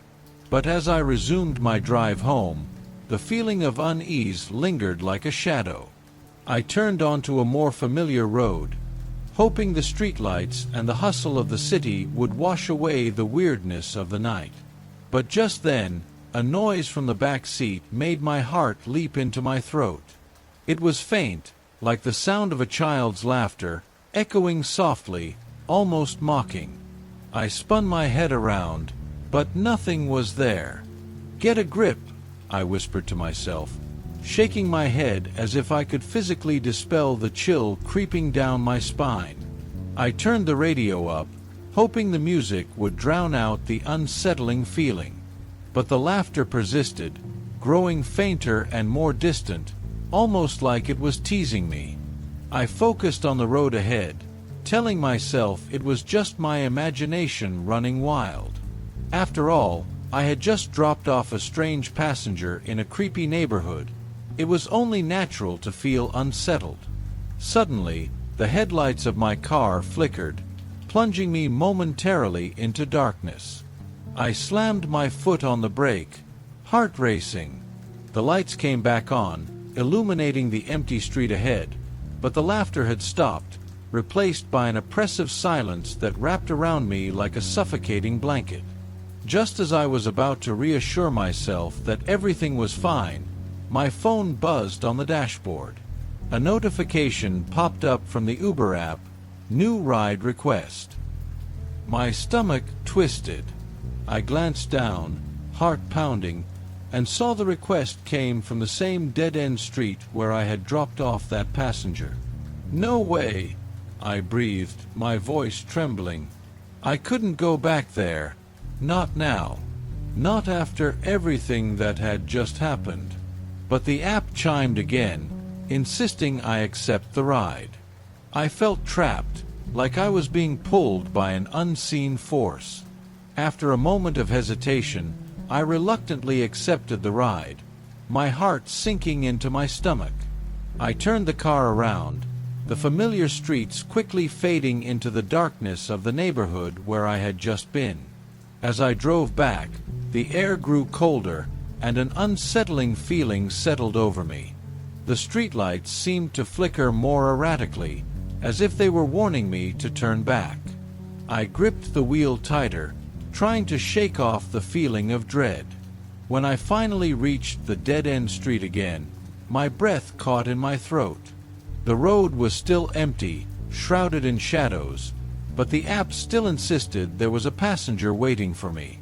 But as I resumed my drive home, the feeling of unease lingered like a shadow. I turned onto a more familiar road, hoping the streetlights and the hustle of the city would wash away the weirdness of the night. But just then, a noise from the back seat made my heart leap into my throat. It was faint, like the sound of a child's laughter, echoing softly, almost mocking. I spun my head around, but nothing was there. "Get a grip," I whispered to myself, shaking my head as if I could physically dispel the chill creeping down my spine. I turned the radio up, hoping the music would drown out the unsettling feeling. But the laughter persisted, growing fainter and more distant, almost like it was teasing me. I focused on the road ahead, telling myself it was just my imagination running wild. After all, I had just dropped off a strange passenger in a creepy neighborhood. It was only natural to feel unsettled. Suddenly, the headlights of my car flickered, plunging me momentarily into darkness. I slammed my foot on the brake, heart racing. The lights came back on, illuminating the empty street ahead, but the laughter had stopped, replaced by an oppressive silence that wrapped around me like a suffocating blanket. Just as I was about to reassure myself that everything was fine, my phone buzzed on the dashboard. A notification popped up from the Uber app, "New ride request." My stomach twisted. I glanced down, heart pounding, and saw the request came from the same dead-end street where I had dropped off that passenger. "No way," I breathed, my voice trembling. I couldn't go back there. Not now. Not after everything that had just happened. But the app chimed again, insisting I accept the ride. I felt trapped, like I was being pulled by an unseen force. After a moment of hesitation, I reluctantly accepted the ride, my heart sinking into my stomach. I turned the car around, the familiar streets quickly fading into the darkness of the neighborhood where I had just been. As I drove back, the air grew colder, and an unsettling feeling settled over me. The streetlights seemed to flicker more erratically, as if they were warning me to turn back. I gripped the wheel tighter, trying to shake off the feeling of dread. When I finally reached the dead-end street again, my breath caught in my throat. The road was still empty, shrouded in shadows, but the app still insisted there was a passenger waiting for me.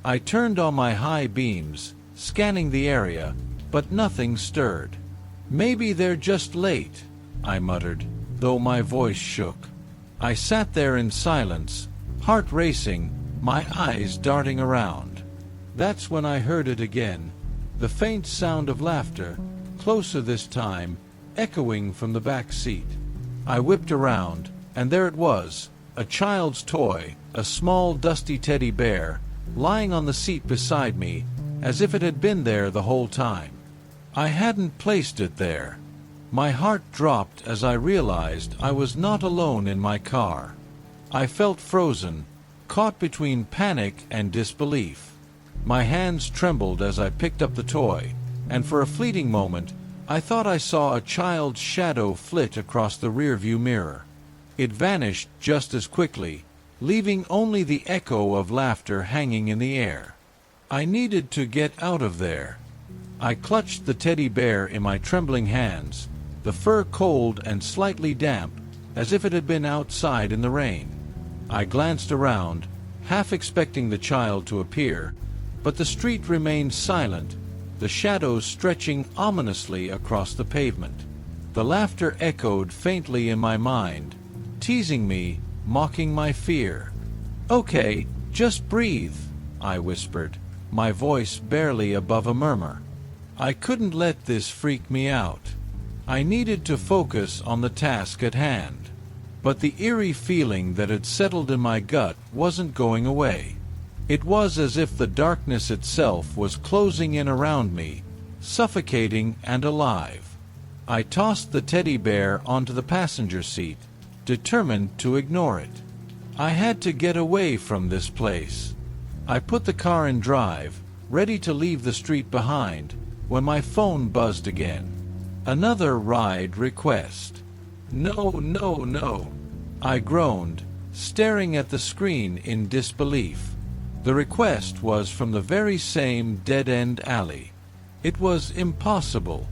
I turned on my high beams, scanning the area, but nothing stirred. "Maybe they're just late," I muttered, though my voice shook. I sat there in silence, heart racing, my eyes darting around. That's when I heard it again, the faint sound of laughter, closer this time, echoing from the back seat. I whipped around, and there it was, a child's toy, a small dusty teddy bear, lying on the seat beside me, as if it had been there the whole time. I hadn't placed it there. My heart dropped as I realized I was not alone in my car. I felt frozen, caught between panic and disbelief. My hands trembled as I picked up the toy, and for a fleeting moment, I thought I saw a child's shadow flit across the rearview mirror. It vanished just as quickly, leaving only the echo of laughter hanging in the air. I needed to get out of there. I clutched the teddy bear in my trembling hands, the fur cold and slightly damp, as if it had been outside in the rain. I glanced around, half expecting the child to appear, but the street remained silent, the shadows stretching ominously across the pavement. The laughter echoed faintly in my mind, teasing me, mocking my fear. "Okay, just breathe," I whispered, my voice barely above a murmur. I couldn't let this freak me out. I needed to focus on the task at hand. But the eerie feeling that had settled in my gut wasn't going away. It was as if the darkness itself was closing in around me, suffocating and alive. I tossed the teddy bear onto the passenger seat, determined to ignore it. I had to get away from this place. I put the car in drive, ready to leave the street behind, when my phone buzzed again. Another ride request. No, no, no. I groaned, staring at the screen in disbelief. The request was from the very same dead-end alley. It was impossible.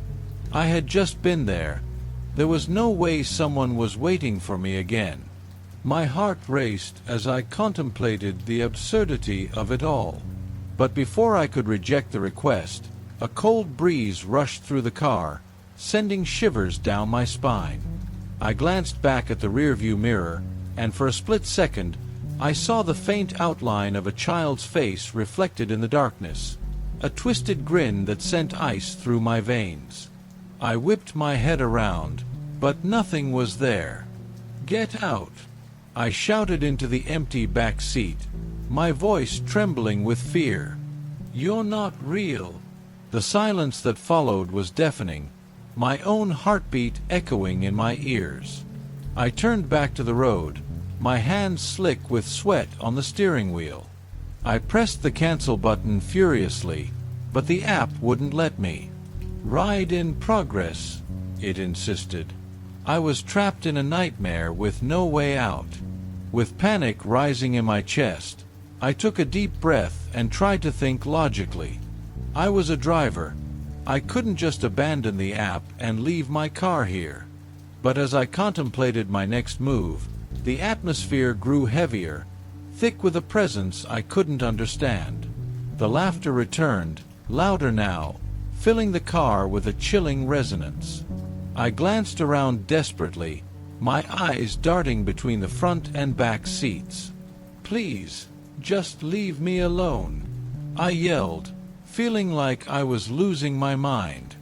I had just been there. There was no way someone was waiting for me again. My heart raced as I contemplated the absurdity of it all. But before I could reject the request, a cold breeze rushed through the car, sending shivers down my spine. I glanced back at the rearview mirror, and for a split second, I saw the faint outline of a child's face reflected in the darkness, a twisted grin that sent ice through my veins. I whipped my head around, but nothing was there. "Get out!" I shouted into the empty back seat, my voice trembling with fear. "You're not real." The silence that followed was deafening, my own heartbeat echoing in my ears. I turned back to the road, my hands slick with sweat on the steering wheel. I pressed the cancel button furiously, but the app wouldn't let me. "Ride in progress," it insisted. I was trapped in a nightmare with no way out. With panic rising in my chest, I took a deep breath and tried to think logically. I was a driver. I couldn't just abandon the app and leave my car here. But as I contemplated my next move, the atmosphere grew heavier, thick with a presence I couldn't understand. The laughter returned, louder now, filling the car with a chilling resonance. I glanced around desperately, my eyes darting between the front and back seats. "Please, just leave me alone," I yelled, feeling like I was losing my mind.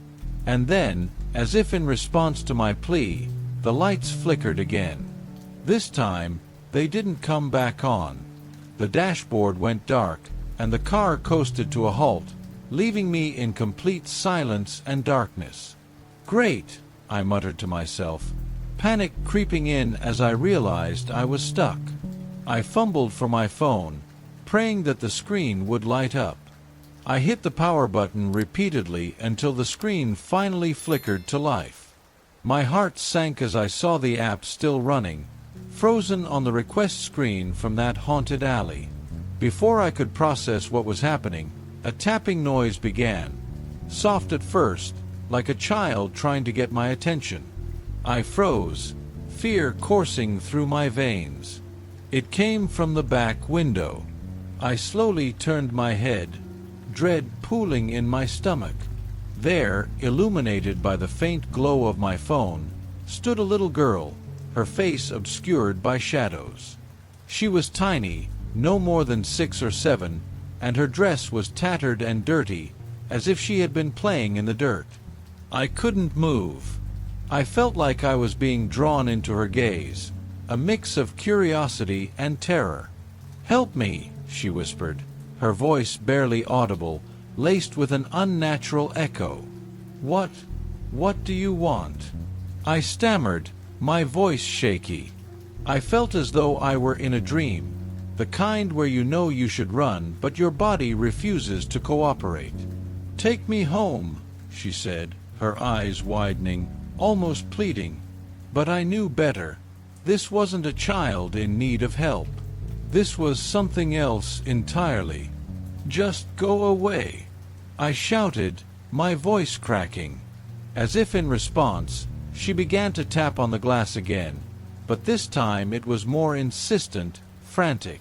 And then, as if in response to my plea, the lights flickered again. This time, they didn't come back on. The dashboard went dark, and the car coasted to a halt, leaving me in complete silence and darkness. "Great," I muttered to myself, panic creeping in as I realized I was stuck. I fumbled for my phone, praying that the screen would light up. I hit the power button repeatedly until the screen finally flickered to life. My heart sank as I saw the app still running, frozen on the request screen from that haunted alley. Before I could process what was happening, a tapping noise began, soft at first, like a child trying to get my attention. I froze, fear coursing through my veins. It came from the back window. I slowly turned my head, dread pooling in my stomach. There, illuminated by the faint glow of my phone, stood a little girl, her face obscured by shadows. She was tiny, no more than 6 or 7, and her dress was tattered and dirty, as if she had been playing in the dirt. I couldn't move. I felt like I was being drawn into her gaze, a mix of curiosity and terror. "Help me," she whispered, her voice barely audible, laced with an unnatural echo. What do you want?" I stammered, my voice shaky. I felt as though I were in a dream, the kind where you know you should run, but your body refuses to cooperate. "Take me home," she said, her eyes widening, almost pleading. But I knew better. This wasn't a child in need of help. This was something else entirely. "Just go away," I shouted, my voice cracking. As if in response, she began to tap on the glass again, but this time it was more insistent, frantic.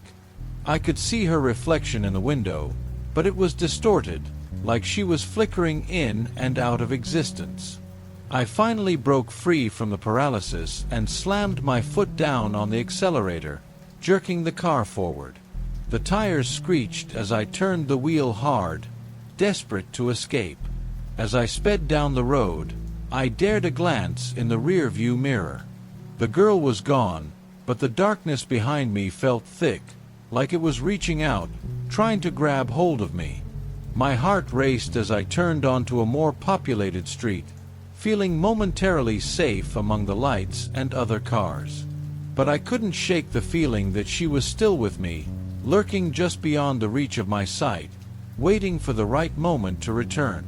I could see her reflection in the window, but it was distorted, like she was flickering in and out of existence. I finally broke free from the paralysis and slammed my foot down on the accelerator, jerking the car forward. The tires screeched as I turned the wheel hard, desperate to escape. As I sped down the road, I dared a glance in the rear-view mirror. The girl was gone, but the darkness behind me felt thick, like it was reaching out, trying to grab hold of me. My heart raced as I turned onto a more populated street, feeling momentarily safe among the lights and other cars. But I couldn't shake the feeling that she was still with me, lurking just beyond the reach of my sight, waiting for the right moment to return.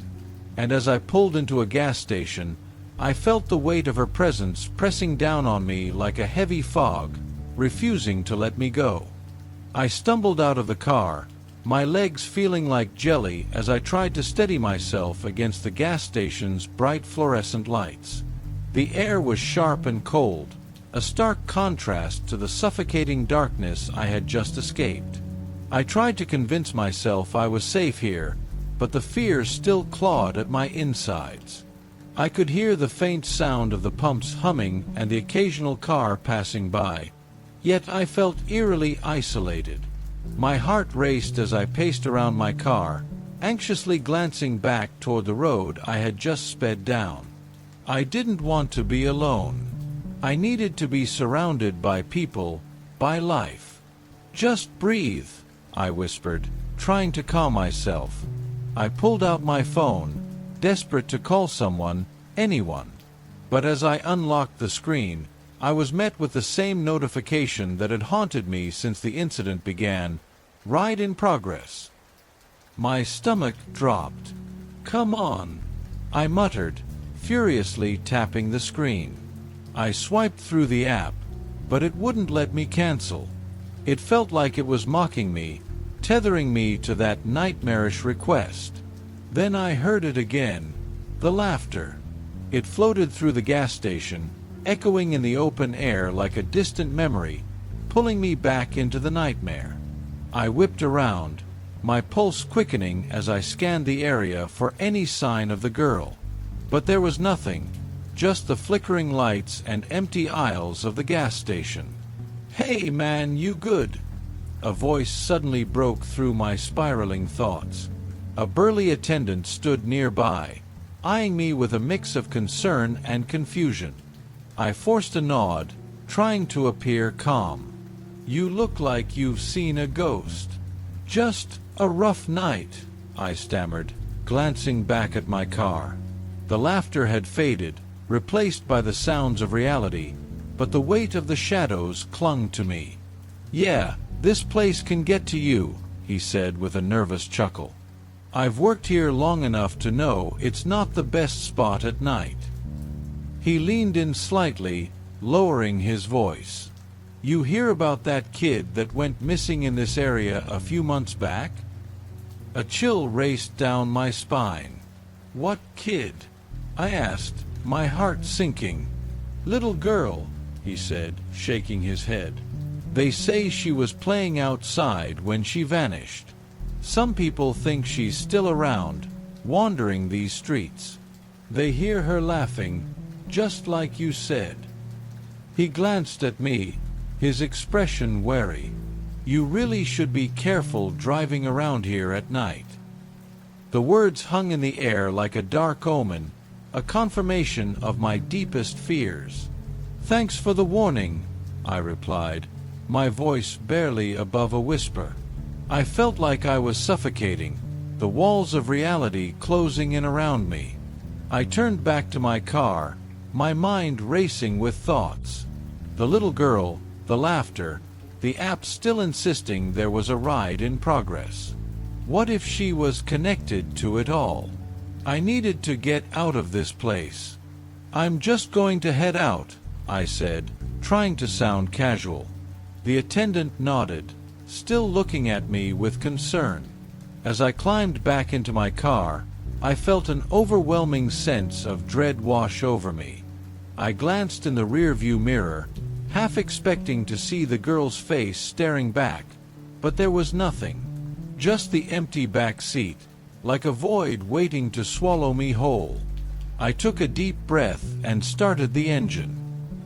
And as I pulled into a gas station, I felt the weight of her presence pressing down on me like a heavy fog, refusing to let me go. I stumbled out of the car, my legs feeling like jelly as I tried to steady myself against the gas station's bright fluorescent lights. The air was sharp and cold, a stark contrast to the suffocating darkness I had just escaped. I tried to convince myself I was safe here, but the fear still clawed at my insides. I could hear the faint sound of the pumps humming and the occasional car passing by, yet I felt eerily isolated. My heart raced as I paced around my car, anxiously glancing back toward the road I had just sped down. I didn't want to be alone. I needed to be surrounded by people, by life. "Just breathe," I whispered, trying to calm myself. I pulled out my phone, desperate to call someone, anyone. But as I unlocked the screen, I was met with the same notification that had haunted me since the incident began: "Ride in progress." My stomach dropped. "Come on," I muttered, furiously tapping the screen. I swiped through the app, but it wouldn't let me cancel. It felt like it was mocking me, tethering me to that nightmarish request. Then I heard it again, the laughter. It floated through the gas station, echoing in the open air like a distant memory, pulling me back into the nightmare. I whipped around, my pulse quickening as I scanned the area for any sign of the girl. But there was nothing, just the flickering lights and empty aisles of the gas station. "Hey man, you good?" A voice suddenly broke through my spiraling thoughts. A burly attendant stood nearby, eyeing me with a mix of concern and confusion. I forced a nod, trying to appear calm. "You look like you've seen a ghost." "Just a rough night," I stammered, glancing back at my car. The laughter had faded, replaced by the sounds of reality, but the weight of the shadows clung to me. "Yeah, this place can get to you," he said with a nervous chuckle. "I've worked here long enough to know it's not the best spot at night." He leaned in slightly, lowering his voice. "You hear about that kid that went missing in this area a few months back?" A chill raced down my spine. "What kid?" I asked, my heart sinking. "Little girl," he said, shaking his head. "They say she was playing outside when she vanished. Some people think she's still around, wandering these streets. They hear her laughing, just like you said." He glanced at me, his expression wary. "You really should be careful driving around here at night." The words hung in the air like a dark omen, a confirmation of my deepest fears. "Thanks for the warning," I replied, my voice barely above a whisper. I felt like I was suffocating, the walls of reality closing in around me. I turned back to my car, my mind racing with thoughts. The little girl, the laughter, the app still insisting there was a ride in progress. What if she was connected to it all? I needed to get out of this place. "I'm just going to head out," I said, trying to sound casual. The attendant nodded, still looking at me with concern. As I climbed back into my car, I felt an overwhelming sense of dread wash over me. I glanced in the rearview mirror, half expecting to see the girl's face staring back, but there was nothing. Just the empty back seat, like a void waiting to swallow me whole. I took a deep breath and started the engine.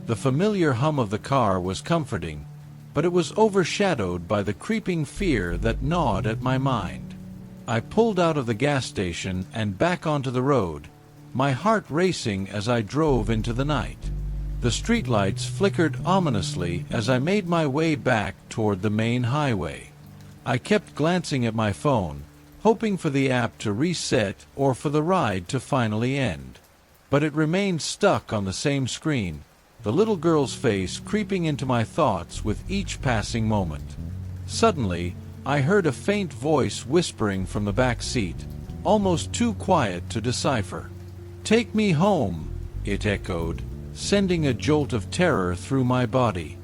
The familiar hum of the car was comforting, but it was overshadowed by the creeping fear that gnawed at my mind. I pulled out of the gas station and back onto the road, my heart racing as I drove into the night. The streetlights flickered ominously as I made my way back toward the main highway. I kept glancing at my phone, hoping for the app to reset or for the ride to finally end. But it remained stuck on the same screen, the little girl's face creeping into my thoughts with each passing moment. Suddenly, I heard a faint voice whispering from the back seat, almost too quiet to decipher. "Take me home," it echoed, sending a jolt of terror through my body.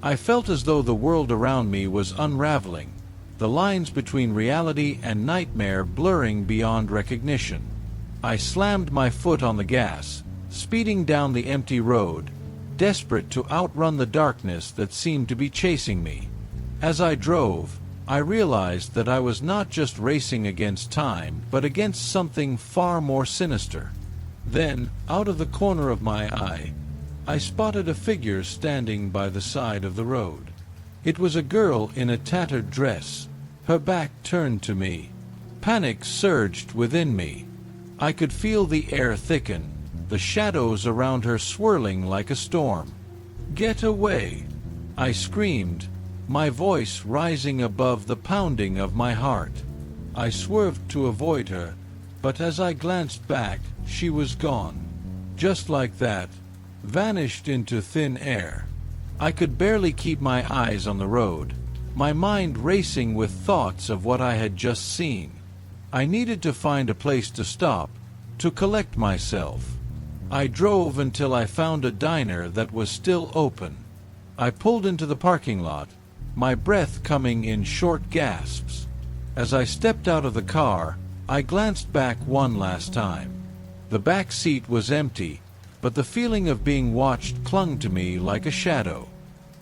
I felt as though the world around me was unraveling, the lines between reality and nightmare blurring beyond recognition. I slammed my foot on the gas, speeding down the empty road, desperate to outrun the darkness that seemed to be chasing me. As I drove, I realized that I was not just racing against time, but against something far more sinister. Then, out of the corner of my eye, I spotted a figure standing by the side of the road. It was a girl in a tattered dress, her back turned to me. Panic surged within me. I could feel the air thicken, the shadows around her swirling like a storm. "Get away!" I screamed, my voice rising above the pounding of my heart. I swerved to avoid her, but as I glanced back, she was gone. Just like that, vanished into thin air. I could barely keep my eyes on the road, my mind racing with thoughts of what I had just seen. I needed to find a place to stop, to collect myself. I drove until I found a diner that was still open. I pulled into the parking lot, my breath coming in short gasps. As I stepped out of the car, I glanced back one last time. The back seat was empty, but the feeling of being watched clung to me like a shadow.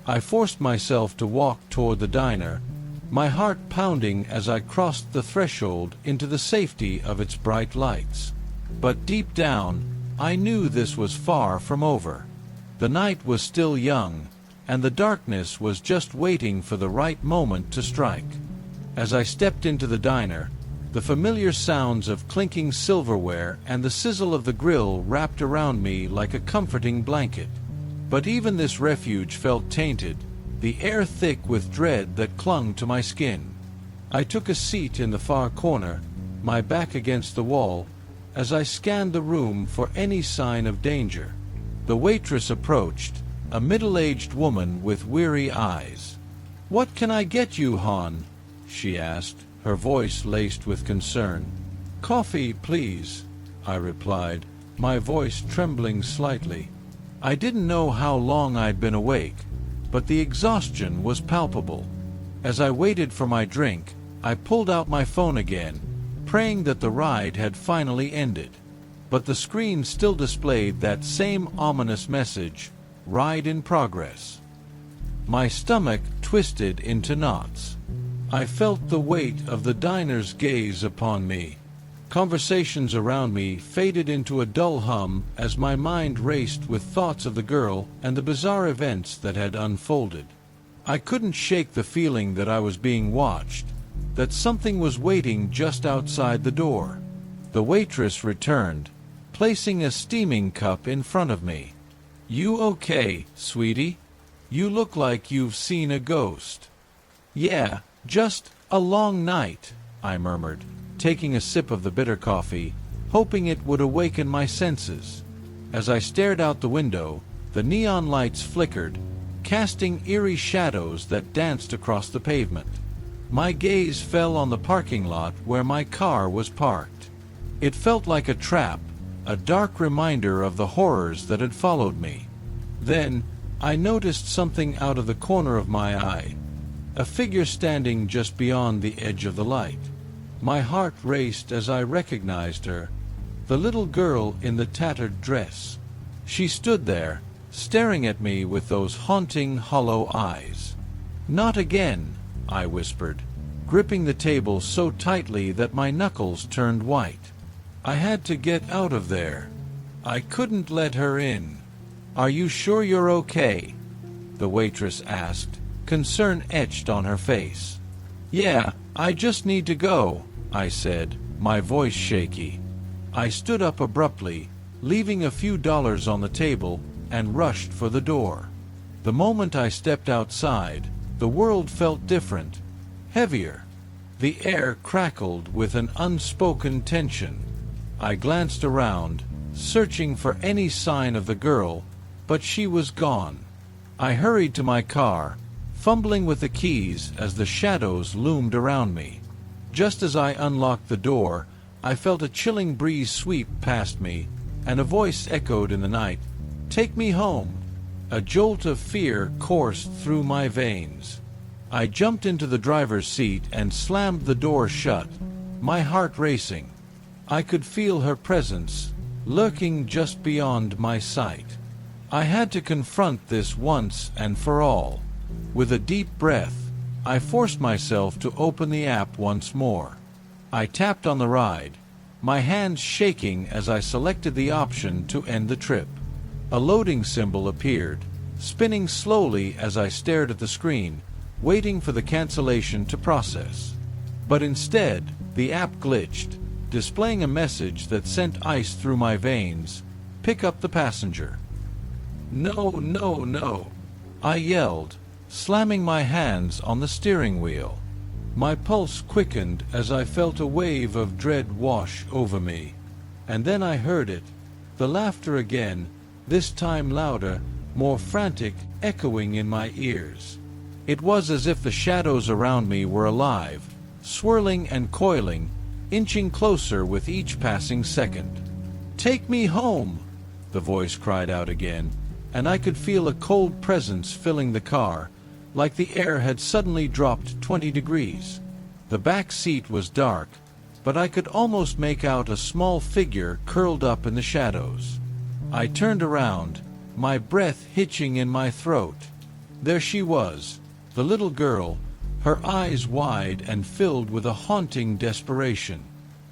I forced myself to walk toward the diner, my heart pounding as I crossed the threshold into the safety of its bright lights. But deep down, I knew this was far from over. The night was still young, and the darkness was just waiting for the right moment to strike. As I stepped into the diner, the familiar sounds of clinking silverware and the sizzle of the grill wrapped around me like a comforting blanket. But even this refuge felt tainted, the air thick with dread that clung to my skin. I took a seat in the far corner, my back against the wall, as I scanned the room for any sign of danger. The waitress approached, a middle-aged woman with weary eyes. "What can I get you, hon?" she asked, her voice laced with concern. "Coffee, please," I replied, my voice trembling slightly. I didn't know how long I'd been awake, but the exhaustion was palpable. As I waited for my drink, I pulled out my phone again, praying that the ride had finally ended. But the screen still displayed that same ominous message, "Ride in progress." My stomach twisted into knots. I felt the weight of the diner's gaze upon me. Conversations around me faded into a dull hum as my mind raced with thoughts of the girl and the bizarre events that had unfolded. I couldn't shake the feeling that I was being watched, that something was waiting just outside the door. The waitress returned, placing a steaming cup in front of me. "You okay, sweetie? You look like you've seen a ghost." "Yeah, just a long night," I murmured, taking a sip of the bitter coffee, hoping it would awaken my senses. As I stared out the window, the neon lights flickered, casting eerie shadows that danced across the pavement. My gaze fell on the parking lot where my car was parked. It felt like a trap, a dark reminder of the horrors that had followed me. Then, I noticed something out of the corner of my eye, a figure standing just beyond the edge of the light. My heart raced as I recognized her, the little girl in the tattered dress. She stood there, staring at me with those haunting, hollow eyes. "Not again," I whispered, gripping the table so tightly that my knuckles turned white. I had to get out of there. I couldn't let her in. "Are you sure you're okay?" the waitress asked, concern etched on her face. "Yeah, I just need to go," I said, my voice shaky. I stood up abruptly, leaving a few dollars on the table, and rushed for the door. The moment I stepped outside, the world felt different, heavier. The air crackled with an unspoken tension. I glanced around, searching for any sign of the girl, but she was gone. I hurried to my car, fumbling with the keys as the shadows loomed around me. Just as I unlocked the door, I felt a chilling breeze sweep past me, and a voice echoed in the night, "Take me home." A jolt of fear coursed through my veins. I jumped into the driver's seat and slammed the door shut, my heart racing. I could feel her presence, lurking just beyond my sight. I had to confront this once and for all. With a deep breath, I forced myself to open the app once more. I tapped on the ride, my hands shaking as I selected the option to end the trip. A loading symbol appeared, spinning slowly as I stared at the screen, waiting for the cancellation to process. But instead, the app glitched, displaying a message that sent ice through my veins. "Pick up the passenger." "No, no, no," I yelled, slamming my hands on the steering wheel. My pulse quickened as I felt a wave of dread wash over me. And then I heard it, the laughter again, this time louder, more frantic, echoing in my ears. It was as if the shadows around me were alive, swirling and coiling, inching closer with each passing second. "Take me home," the voice cried out again, and I could feel a cold presence filling the car, like the air had suddenly dropped 20 degrees. The back seat was dark, but I could almost make out a small figure curled up in the shadows. I turned around, my breath hitching in my throat. There she was, the little girl, her eyes wide and filled with a haunting desperation.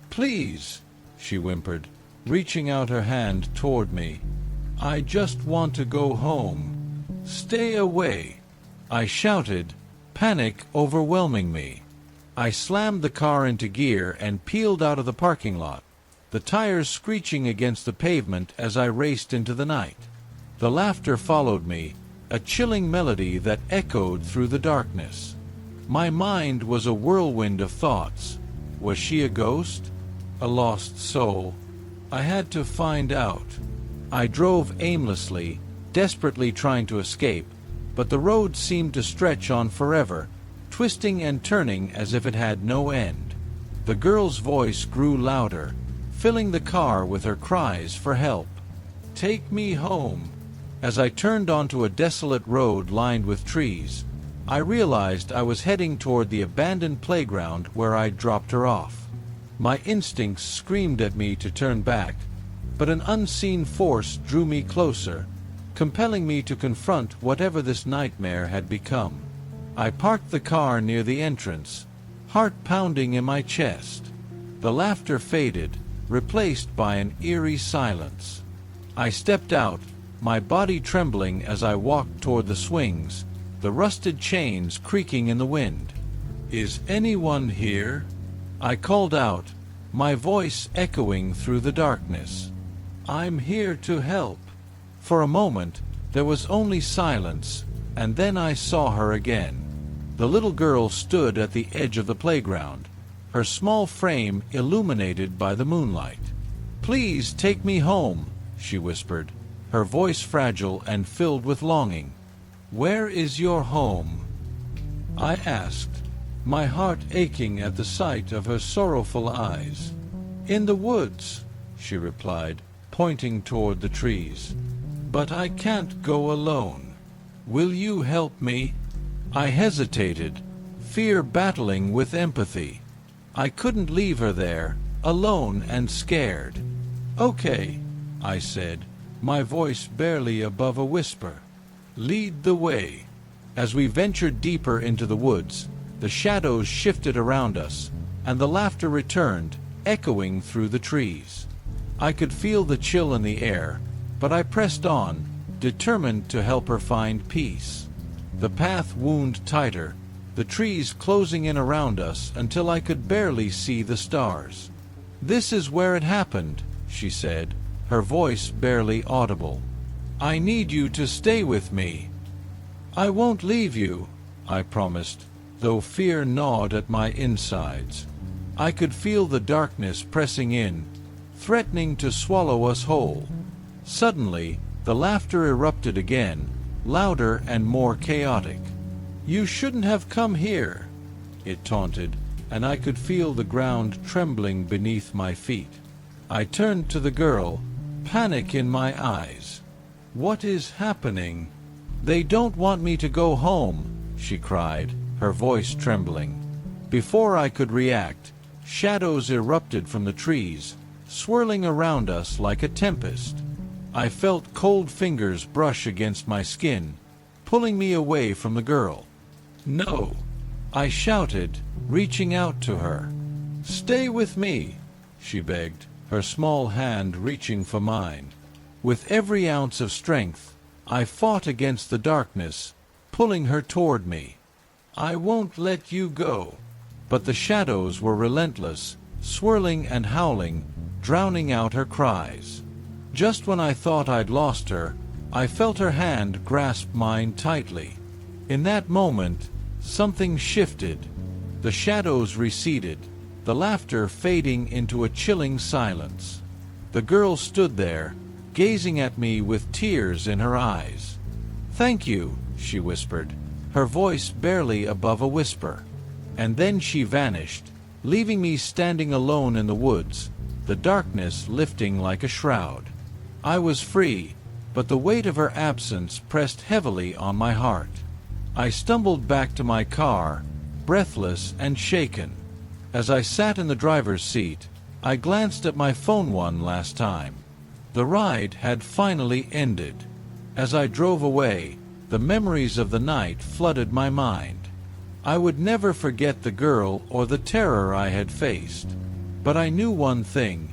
"Please," she whimpered, reaching out her hand toward me. "I just want to go home. Stay away," I shouted, panic overwhelming me. I slammed the car into gear and peeled out of the parking lot, the tires screeching against the pavement as I raced into the night. The laughter followed me, a chilling melody that echoed through the darkness. My mind was a whirlwind of thoughts. Was she a ghost? A lost soul? I had to find out. I drove aimlessly, desperately trying to escape, but the road seemed to stretch on forever, twisting and turning as if it had no end. The girl's voice grew louder, filling the car with her cries for help. "Take me home." As I turned onto a desolate road lined with trees, I realized I was heading toward the abandoned playground where I'd dropped her off. My instincts screamed at me to turn back, but an unseen force drew me closer, compelling me to confront whatever this nightmare had become. I parked the car near the entrance, heart pounding in my chest. The laughter faded, replaced by an eerie silence. I stepped out, my body trembling as I walked toward the swings, the rusted chains creaking in the wind. "Is anyone here?" I called out, my voice echoing through the darkness. "I'm here to help." For a moment, there was only silence, and then I saw her again. The little girl stood at the edge of the playground, her small frame illuminated by the moonlight. "Please take me home," she whispered, her voice fragile and filled with longing. "Where is your home?" I asked, my heart aching at the sight of her sorrowful eyes. "In the woods," she replied, pointing toward the trees. "But I can't go alone. Will you help me?" I hesitated, fear battling with empathy. I couldn't leave her there, alone and scared. "Okay," I said, my voice barely above a whisper. "Lead the way." As we ventured deeper into the woods, the shadows shifted around us, and the laughter returned, echoing through the trees. I could feel the chill in the air, but I pressed on, determined to help her find peace. The path wound tighter, the trees closing in around us until I could barely see the stars. "This is where it happened," she said, her voice barely audible. I need you to stay with me." "I won't leave you," I promised, though fear gnawed at my insides. I could feel the darkness pressing in, threatening to swallow us whole. Suddenly, the laughter erupted again, louder and more chaotic. "You shouldn't have come here," it taunted, and I could feel the ground trembling beneath my feet. I turned to the girl, panic in my eyes. "What is happening?" "They don't want me to go home," she cried, her voice trembling. Before I could react, shadows erupted from the trees, swirling around us like a tempest. I felt cold fingers brush against my skin, pulling me away from the girl. "No!" I shouted, reaching out to her. "Stay with me," she begged, her small hand reaching for mine. With every ounce of strength, I fought against the darkness, pulling her toward me. "I won't let you go." But the shadows were relentless, swirling and howling, drowning out her cries. Just when I thought I'd lost her, I felt her hand grasp mine tightly. In that moment, something shifted. The shadows receded, the laughter fading into a chilling silence. The girl stood there, gazing at me with tears in her eyes. "Thank you," she whispered, her voice barely above a whisper. And then she vanished, leaving me standing alone in the woods, the darkness lifting like a shroud. I was free, but the weight of her absence pressed heavily on my heart. I stumbled back to my car, breathless and shaken. As I sat in the driver's seat, I glanced at my phone one last time. The ride had finally ended. As I drove away, the memories of the night flooded my mind. I would never forget the girl or the terror I had faced. But I knew one thing.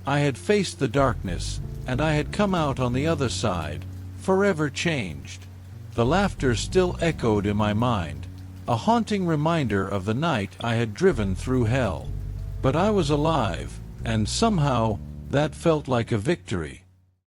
I had faced the darkness, and I had come out on the other side, forever changed. The laughter still echoed in my mind, a haunting reminder of the night I had driven through hell. But I was alive, and somehow that felt like a victory.